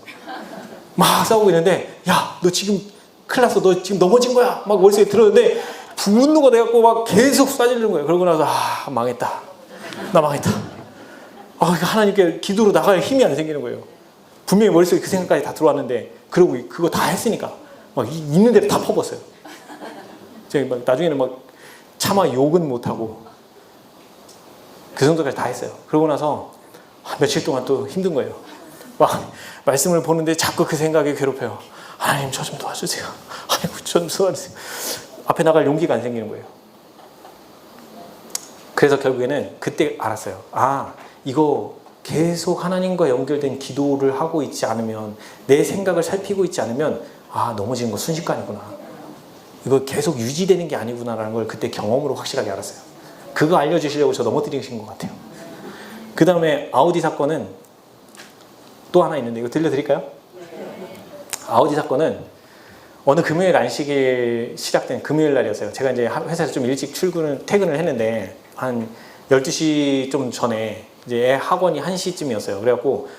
막 싸우고 있는데, 야, 너 지금 큰일 났어. 너 지금 넘어진 거야. 막 머릿속에 들었는데 분노가 돼갖고 막 계속 쏴지르는 거예요. 그러고 나서 망했다. 나 망했다. 하나님께 기도로 나갈 힘이 안 생기는 거예요. 분명히 머릿속에 그 생각까지 다 들어왔는데, 그러고 그거 다 했으니까 막 있는 대로 다 퍼붓어요. 제가 막 나중에는 막 차마 욕은 못하고 그 정도까지 다 했어요. 그러고 나서 며칠 동안 또 힘든 거예요. 막 말씀을 보는데 자꾸 그 생각이 괴롭혀요. 하나님, 저 좀 도와주세요. 아이고, 저 좀 도와주세요. 앞에 나갈 용기가 안 생기는 거예요. 그래서 결국에는 그때 알았어요. 이거 계속 하나님과 연결된 기도를 하고 있지 않으면, 내 생각을 살피고 있지 않으면 넘어지는 거 순식간이구나. 이거 계속 유지되는 게 아니구나라는 걸 그때 경험으로 확실하게 알았어요. 그거 알려주시려고 저 넘어뜨리신 것 같아요. 그 다음에 아우디 사건은 또 하나 있는데 이거 들려드릴까요? 아우디 사건은 어느 금요일 안식일 시작된 금요일 날이었어요. 제가 이제 회사에서 좀 일찍 퇴근을 했는데 한 12시 좀 전에 이제 애 학원이 1시쯤이었어요. 그래갖고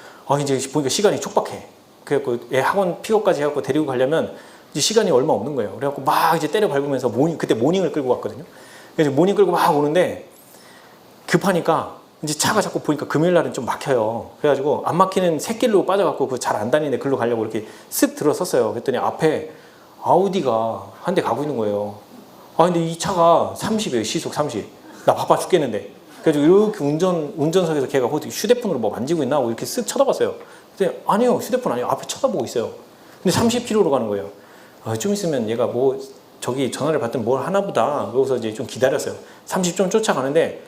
이제 보니까 시간이 촉박해. 그래갖고 애 학원 픽업까지 해갖고 데리고 가려면 이제 시간이 얼마 없는 거예요. 그래갖고 막 이제 때려 밟으면서 그때 모닝을 끌고 갔거든요. 그래서 모닝 끌고 막 오는데 급하니까 이제 차가 자꾸 보니까 금요일 날은 좀 막혀요. 그래가지고 안 막히는 샛길로 빠져갖고 그 잘 안 다니는데 글로 가려고 이렇게 쓱 들어섰어요. 그랬더니 앞에 아우디가 한 대 가고 있는 거예요. 근데 이 차가 30이에요. 시속 30. 나 바빠 죽겠는데. 그래가지고 이렇게 운전석에서 걔가 휴대폰으로 뭐 만지고 있나 하고 이렇게 쓱 쳐다봤어요. 근데 아니요, 휴대폰 아니에요. 앞에 쳐다보고 있어요. 근데 30km로 가는 거예요. 좀 있으면 얘가 뭐 저기 전화를 받든 뭘 하나 보다. 그러고서 이제 좀 기다렸어요. 30좀 쫓아가는데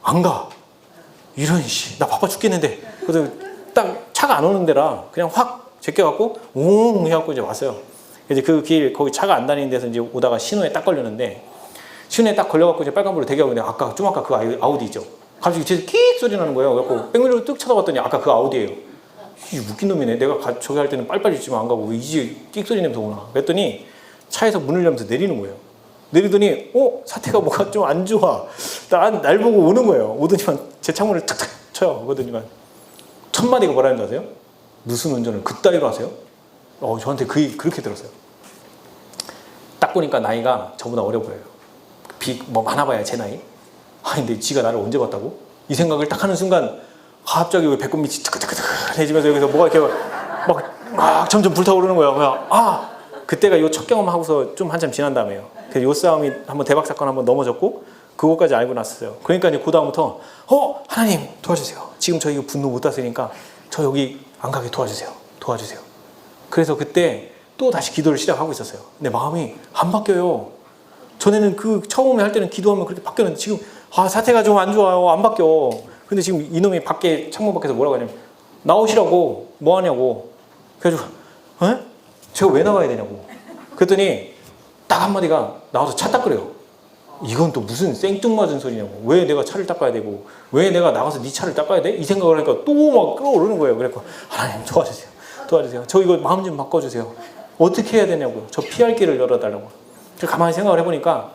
안 가. 나 바빠 죽겠는데. 그래서 딱 차가 안 오는 데라 그냥 확 제껴갖고 웅 해갖고 이제 왔어요. 이제 그 길 거기 차가 안 다니는 데서 이제 오다가 신호에 딱 걸렸는데, 신호에 딱 걸려갖고 이제 빨간불로 대기하고 있는데 아까 그 아우디 있죠. 갑자기 뒤에서 킥 소리 나는 거예요. 그래갖고 백미러로 뚝 쳐다봤더니 아까 그 아우디예요. 이 웃긴 놈이네. 내가 저기 할 때는 빨리빨리 있지만 안 가고 이제 끽 소리 냄새 오나. 그랬더니 차에서 문을 열면서 내리는 거예요. 내리더니 사태가 뭐가 좀 안 좋아. 날 보고 오는 거예요. 오더니만 제 창문을 탁탁 쳐요. 오더니만 첫 마디가 뭐라는 줄 아세요? 무슨 운전을 그따위로 하세요? 저한테 그렇게 들었어요. 딱 보니까 나이가 저보다 어려 보여요. 뭐 많아봐야 제 나이. 근데 지가 나를 언제 봤다고? 이 생각을 딱 하는 순간 갑자기 왜 배꼽 밑이 뜨끈뜨끈해지면서 여기서 뭐가 이렇게 막 점점 불타오르는 거예요. 그때가 요 첫 경험 하고서 좀 한참 지난 다음에요. 그래서 요 싸움이 한번 대박 사건 한번 넘어졌고 그거까지 알고 났었어요. 그러니까 이제 그 다음부터 하나님 도와주세요. 지금 저 이거 분노 못 다스리니까 저 여기 안 가게 도와주세요. 그래서 그때 또 다시 기도를 시작하고 있었어요. 근데 마음이 안 바뀌어요. 전에는 처음에 할 때는 기도하면 그렇게 바뀌었는데 지금 사태가 좀 안 좋아요. 안 바뀌어. 근데 지금 이놈이 창문 밖에서 뭐라고 하냐면 나오시라고, 뭐 하냐고. 그래가지고 제가 왜 나가야 되냐고. 그랬더니 딱 한마디가 나와서 차 닦으래요. 이건 또 무슨 생뚱맞은 소리냐고. 왜 내가 차를 닦아야 되고, 왜 내가 나가서 네 차를 닦아야 돼? 이 생각을 하니까 또 막 끌어오르는 거예요. 그래서 하나님 도와주세요. 저 이거 마음 좀 바꿔주세요. 어떻게 해야 되냐고요. 저 피할 길을 열어달라고. 가만히 생각을 해보니까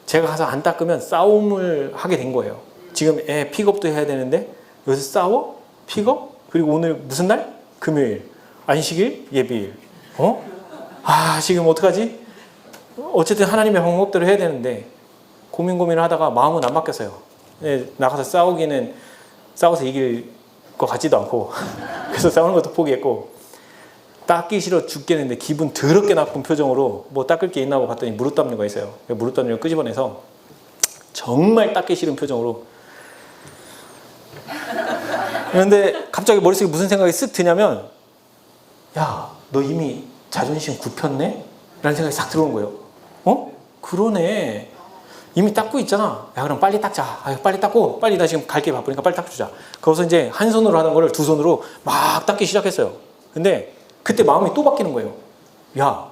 제가 가서 안 닦으면 싸움을 하게 된 거예요. 지금 애 픽업도 해야 되는데 여기서 싸워? 픽업? 그리고 오늘 무슨 날? 금요일. 안식일? 예비일. 지금 어떡하지? 어쨌든 하나님의 방법대로 해야 되는데 고민을 하다가 마음은 안 바뀌었어요. 나가서 싸워서 이길 것 같지도 않고 그래서 싸우는 것도 포기했고 닦기 싫어 죽겠는데 기분 더럽게 나쁜 표정으로 뭐 닦을 게 있나 하고 봤더니 무릎 담요가 있어요. 무릎 담요를 끄집어내서 정말 닦기 싫은 표정으로 그런데 갑자기 머릿속에 무슨 생각이 쓱 드냐면 야, 너 이미 자존심 굽혔네? 라는 생각이 싹 들어오는 거예요. 그러네. 이미 닦고 있잖아. 야, 그럼 빨리 닦자. 빨리 닦고, 빨리 나 지금 갈 게 바쁘니까 빨리 닦아주자. 거기서 이제 한 손으로 하는 거를 두 손으로 막 닦기 시작했어요. 근데 그때 마음이 또 바뀌는 거예요. 야,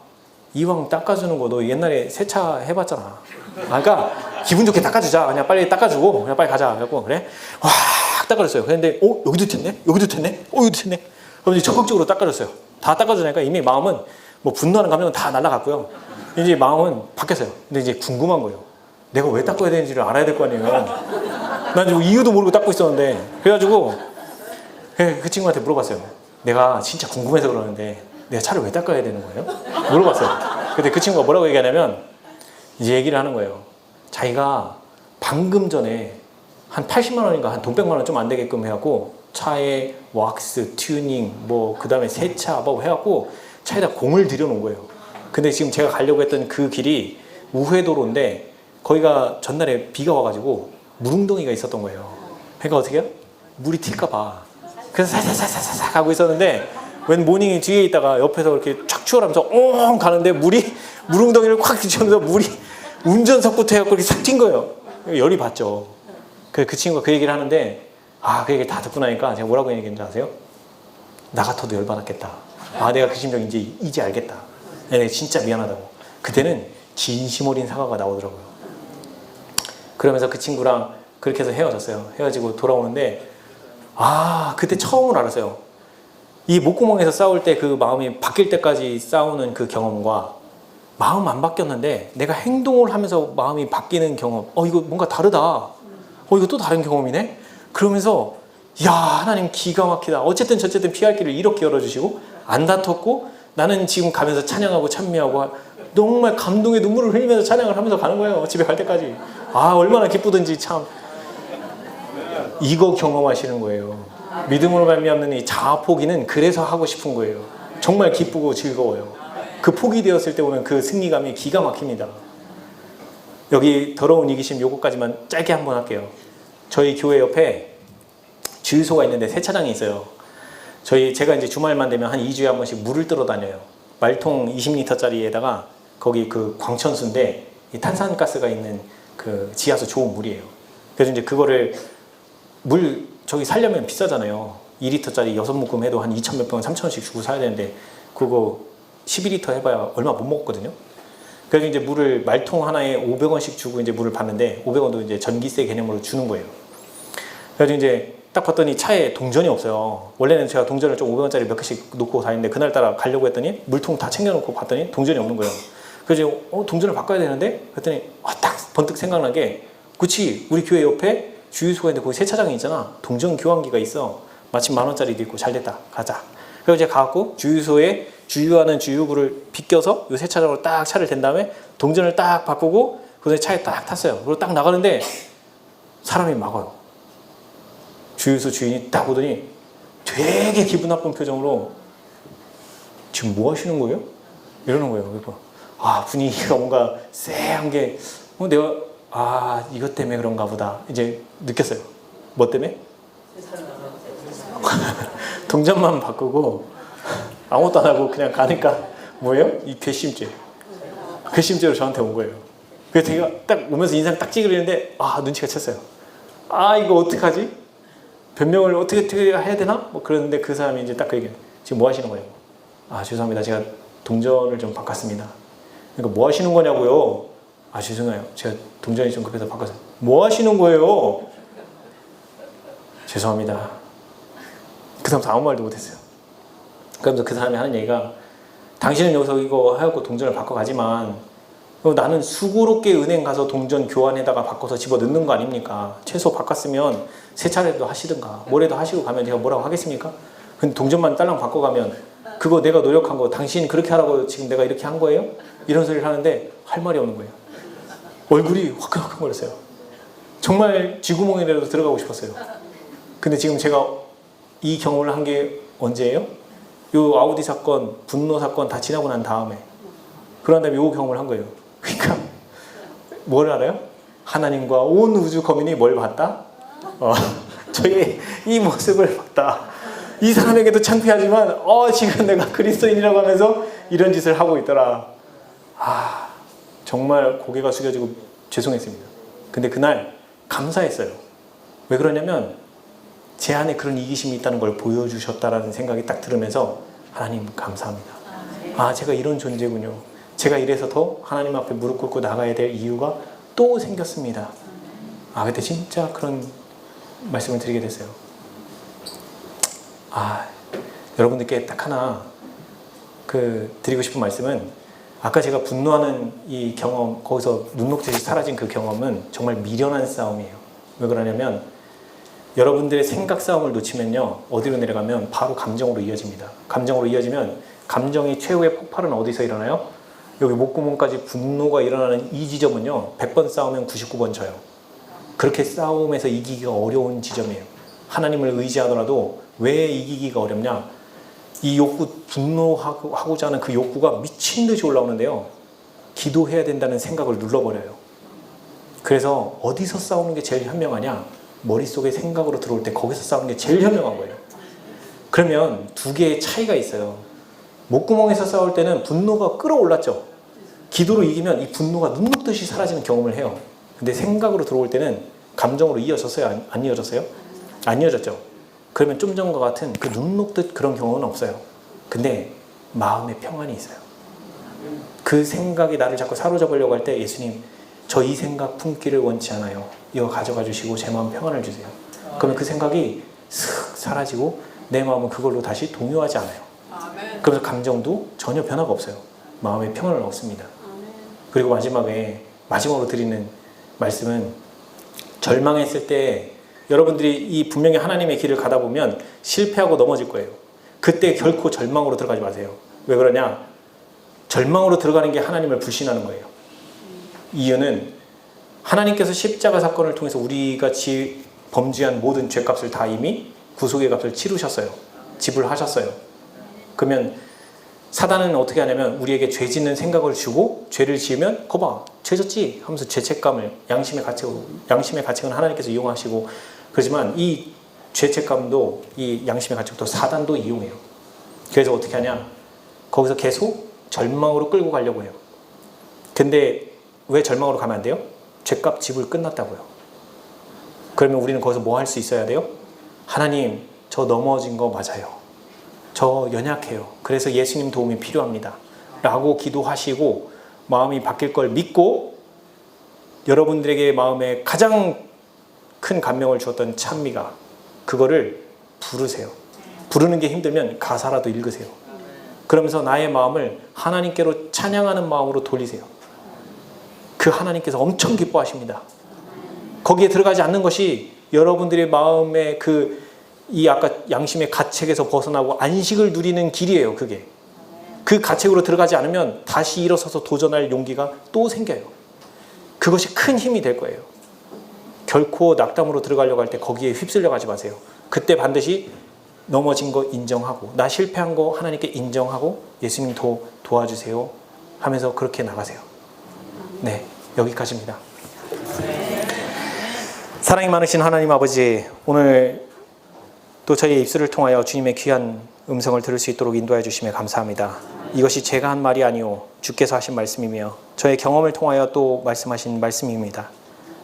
이왕 닦아주는 거 너 옛날에 세차 해봤잖아. 그러니까 기분 좋게 닦아주자. 그냥 빨리 닦아주고 그냥 빨리 가자. 그래갖고 그래? 확 닦아줬어요. 그런데 여기도 됐네? 여기도 됐네? 여기도 됐네? 그럼 이제 적극적으로 닦아줬어요. 다 닦아주니까 이미 마음은 뭐 분노하는 감정은 다 날아갔고요. 이제 마음은 바뀌었어요. 근데 이제 궁금한 거예요. 내가 왜 닦아야 되는지를 알아야 될 거 아니에요. 난 지금 이유도 모르고 닦고 있었는데 그래가지고 그 친구한테 물어봤어요. 내가 진짜 궁금해서 그러는데 내가 차를 왜 닦아야 되는 거예요? 물어봤어요. 근데 그 친구가 뭐라고 얘기하냐면 이제 얘기를 하는 거예요. 자기가 방금 전에 한 80만 원인가 한 돈 100만 원 좀 안 되게끔 해갖고 차에 왁스, 튜닝, 뭐 그 다음에 세차 뭐 해갖고 차에다 공을 들여놓은 거예요. 근데 지금 제가 가려고 했던 그 길이 우회도로인데 거기가 전날에 비가 와가지고 물웅덩이가 있었던 거예요. 그러니까 어떻게 해요? 물이 튈까봐. 그래서 사사사사사 가고 있었는데 웬 모닝이 뒤에 있다가 옆에서 이렇게 촥 추월하면서 옹 가는데 물웅덩이를 콱 뒤집으면서 물이 운전석부터 해갖고 이렇게 싹 튄 거예요. 열이 받죠. 그 친구가 그 얘기를 하는데 그 얘기 다 듣고 나니까 제가 뭐라고 얘기했는지 아세요? 나 같아도 열받았겠다. 내가 그 심정 이제 알겠다. 내가 진짜 미안하다고. 그때는 진심 어린 사과가 나오더라고요. 그러면서 그 친구랑 그렇게 해서 헤어졌어요. 헤어지고 돌아오는데 그때 처음으로 알았어요. 이 목구멍에서 싸울 때 그 마음이 바뀔 때까지 싸우는 그 경험과 마음 안 바뀌었는데 내가 행동을 하면서 마음이 바뀌는 경험. 이거 뭔가 다르다. 이거 또 다른 경험이네. 그러면서 야, 하나님 기가 막히다. 어쨌든 저쨌든 피할 길을 이렇게 열어주시고 안 다퉜고 나는 지금 가면서 찬양하고 찬미하고 정말 감동의 눈물을 흘리면서 찬양을 하면서 가는 거예요. 집에 갈 때까지. 얼마나 기쁘든지 참. 이거 경험하시는 거예요. 믿음으로 말미암는 이 자아 포기는 그래서 하고 싶은 거예요. 정말 기쁘고 즐거워요. 그 포기되었을 때 오는 그 승리감이 기가 막힙니다. 여기 더러운 이기심 요거까지만 짧게 한번 할게요. 저희 교회 옆에 주유소가 있는데 세차장이 있어요. 제가 이제 주말만 되면 한 2주에 한 번씩 물을 뜨러 다녀요. 말통 20리터짜리에다가 거기 그 광천수인데 이 탄산가스가 있는 그 지하수 좋은 물이에요. 그래서 이제 그거를 저기 살려면 비싸잖아요. 2리터짜리 6묶음 해도 한 2천 몇 병, 3,000원씩 주고 사야 되는데 그거 12리터 해봐야 얼마 못 먹거든요. 그래서 이제 물을 말통 하나에 500원씩 주고 이제 물을 받는데 500원도 이제 전기세 개념으로 주는 거예요. 그래서 이제 딱 봤더니 차에 동전이 없어요. 원래는 제가 동전을 좀 500원짜리 몇 개씩 놓고 다니는데 그날따라 가려고 했더니 물통 다 챙겨놓고 봤더니 동전이 없는 거예요. 그래서 동전을 바꿔야 되는데 그랬더니 딱 번뜩 생각난 게 그치 우리 교회 옆에 주유소가 있는데 거기 세차장이 있잖아. 동전 교환기가 있어. 마침 10,000원짜리도 있고 잘됐다. 가자. 그래서 이제 가갖고 주유소에 주유하는 주유구를 비껴서 이 세차장으로 딱 차를 댄 다음에 동전을 딱 바꾸고 그 다음에 차에 딱 탔어요. 그리고 딱 나가는데 사람이 막아요. 주유소 주인이 딱 오더니 되게 기분 나쁜 표정으로 지금 뭐 하시는 거예요? 이러는 거예요. 그래서 분위기가 뭔가 쎄한 게 내가 이것 때문에 그런가 보다 이제 느꼈어요. 뭐 때문에? 동전만 바꾸고 아무것도 안 하고 그냥 가니까 뭐예요? 이 괘씸죄로 저한테 온 거예요. 그래서 제가 딱 오면서 인상 딱 찌그리는데 눈치가 챘어요. 이거 어떡하지? 변명을 어떻게 해야 되나? 뭐 그러는데 그 사람이 이제 딱 그 얘기해요. 지금 뭐 하시는 거예요? 죄송합니다. 제가 동전을 좀 바꿨습니다. 그러니까 뭐 하시는 거냐고요? 죄송해요. 제가 동전이 좀 급해서 바꿨어요. 뭐 하시는 거예요? 죄송합니다. 그 다음부터 아무 말도 못했어요. 그러면서 그 사람이 하는 얘기가 당신은 여기서 이거 하얗고 동전을 바꿔가지만 나는 수고롭게 은행 가서 동전 교환에다가 바꿔서 집어넣는 거 아닙니까? 최소 바꿨으면 세차라도 하시든가 뭐라도 하시고 가면 제가 뭐라고 하겠습니까? 근데 동전만 딸랑 바꿔가면 그거 내가 노력한 거 당신 그렇게 하라고 지금 내가 이렇게 한 거예요? 이런 소리를 하는데 할 말이 없는 거예요. 얼굴이 화끈화끈거렸어요. 정말 쥐구멍이라도 들어가고 싶었어요. 근데 지금 제가 이 경험을 한 게 언제예요? 요 아우디 사건, 분노 사건 다 지나고 난 다음에. 그런 다음에 요 경험을 한 거예요. 그러니까 뭘 알아요? 하나님과 온 우주 거민이 뭘 봤다? 저의 이 모습을 봤다. 이 사람에게도 창피하지만 지금 내가 그리스도인이라고 하면서 이런 짓을 하고 있더라. 정말 고개가 숙여지고 죄송했습니다. 근데 그날 감사했어요. 왜 그러냐면 제 안에 그런 이기심이 있다는 걸 보여주셨다라는 생각이 딱 들으면서 하나님 감사합니다. 제가 이런 존재군요. 제가 이래서 더 하나님 앞에 무릎 꿇고 나가야 될 이유가 또 생겼습니다. 그때 진짜 그런 말씀을 드리게 됐어요. 여러분들께 딱 하나 드리고 싶은 말씀은, 아까 제가 분노하는 이 경험, 거기서 눈녹듯이 사라진 그 경험은 정말 미련한 싸움이에요. 왜 그러냐면 여러분들의 생각 싸움을 놓치면요, 어디로 내려가면 바로 감정으로 이어집니다. 감정으로 이어지면 감정이 최후의 폭발은 어디서 일어나요? 여기 목구멍까지 분노가 일어나는 이 지점은요, 100번 싸우면 99번 져요. 그렇게 싸움에서 이기기가 어려운 지점이에요. 하나님을 의지하더라도 왜 이기기가 어렵냐? 이 욕구, 분노하고자 하는 그 욕구가 미친 듯이 올라오는데요, 기도해야 된다는 생각을 눌러버려요. 그래서 어디서 싸우는 게 제일 현명하냐? 머릿속에 생각으로 들어올 때 거기서 싸우는 게 제일 현명한 거예요. 그러면 두 개의 차이가 있어요. 목구멍에서 싸울 때는 분노가 끌어올랐죠. 기도로 이기면 이 분노가 눈녹듯이 사라지는 경험을 해요. 근데 생각으로 들어올 때는 감정으로 이어졌어요? 안 이어졌어요? 안 이어졌죠. 그러면 좀 전과 같은 그 눈 녹듯 그런 경험은 없어요. 근데 마음의 평안이 있어요. 그 생각이 나를 자꾸 사로잡으려고 할 때 예수님, 저 이 생각 품기를 원치 않아요. 이거 가져가 주시고 제 마음 평안을 주세요. 그러면 그 생각이 슥 사라지고 내 마음은 그걸로 다시 동요하지 않아요. 그래서 감정도 전혀 변화가 없어요. 마음의 평안을 얻습니다. 그리고 마지막으로 드리는 말씀은, 절망했을 때 여러분들이 이 분명히 하나님의 길을 가다 보면 실패하고 넘어질 거예요. 그때 결코 절망으로 들어가지 마세요. 왜 그러냐? 절망으로 들어가는 게 하나님을 불신하는 거예요. 이유는 하나님께서 십자가 사건을 통해서 우리가 범죄한 모든 죄값을 다 이미 구속의 값을 치르셨어요. 지불하셨어요. 그러면 사단은 어떻게 하냐면 우리에게 죄 짓는 생각을 주고, 죄를 지으면 거봐 죄 졌지 하면서 죄책감을, 양심의 가책은 하나님께서 이용하시고, 그렇지만 이 죄책감도, 이 양심의 가책도 사단도 이용해요. 그래서 어떻게 하냐? 거기서 계속 절망으로 끌고 가려고 해요. 근데 왜 절망으로 가면 안 돼요? 죄값 지불 끝났다고요. 그러면 우리는 거기서 뭐 할 수 있어야 돼요? 하나님, 저 넘어진 거 맞아요. 저 연약해요. 그래서 예수님 도움이 필요합니다. 라고 기도하시고 마음이 바뀔 걸 믿고, 여러분들에게 마음에 가장 큰 감명을 주었던 찬미가, 그거를 부르세요. 부르는 게 힘들면 가사라도 읽으세요. 그러면서 나의 마음을 하나님께로 찬양하는 마음으로 돌리세요. 그 하나님께서 엄청 기뻐하십니다. 거기에 들어가지 않는 것이 여러분들의 마음의 이 아까 양심의 가책에서 벗어나고 안식을 누리는 길이에요. 그게. 그 가책으로 들어가지 않으면 다시 일어서서 도전할 용기가 또 생겨요. 그것이 큰 힘이 될 거예요. 결코 낙담으로 들어가려고 할 때 거기에 휩쓸려 가지 마세요. 그때 반드시 넘어진 거 인정하고, 나 실패한 거 하나님께 인정하고, 예수님 도와주세요 하면서 그렇게 나가세요. 네, 여기까지입니다. 사랑이 많으신 하나님 아버지, 오늘 또 저희의 입술을 통하여 주님의 귀한 음성을 들을 수 있도록 인도해 주시며 감사합니다. 이것이 제가 한 말이 아니오 주께서 하신 말씀이며 저의 경험을 통하여 또 말씀하신 말씀입니다.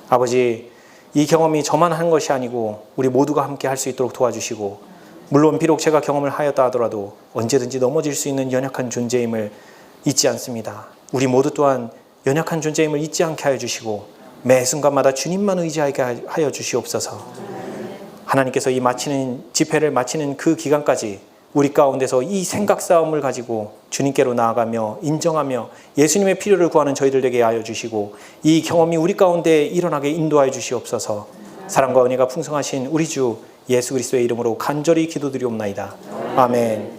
아버지, 이 경험이 저만 한 것이 아니고 우리 모두가 함께 할 수 있도록 도와주시고, 물론 비록 제가 경험을 하였다 하더라도 언제든지 넘어질 수 있는 연약한 존재임을 잊지 않습니다. 우리 모두 또한 연약한 존재임을 잊지 않게 하여 주시고 매 순간마다 주님만 의지하게 하여 주시옵소서. 하나님께서 이 집회를 마치는 그 기간까지 우리 가운데서 이 생각 싸움을 가지고 주님께로 나아가며 인정하며 예수님의 필요를 구하는 저희들 되게 하여 주시고, 이 경험이 우리 가운데 일어나게 인도하여 주시옵소서. 사랑과 은혜가 풍성하신 우리 주 예수 그리스도의 이름으로 간절히 기도드리옵나이다. 아멘.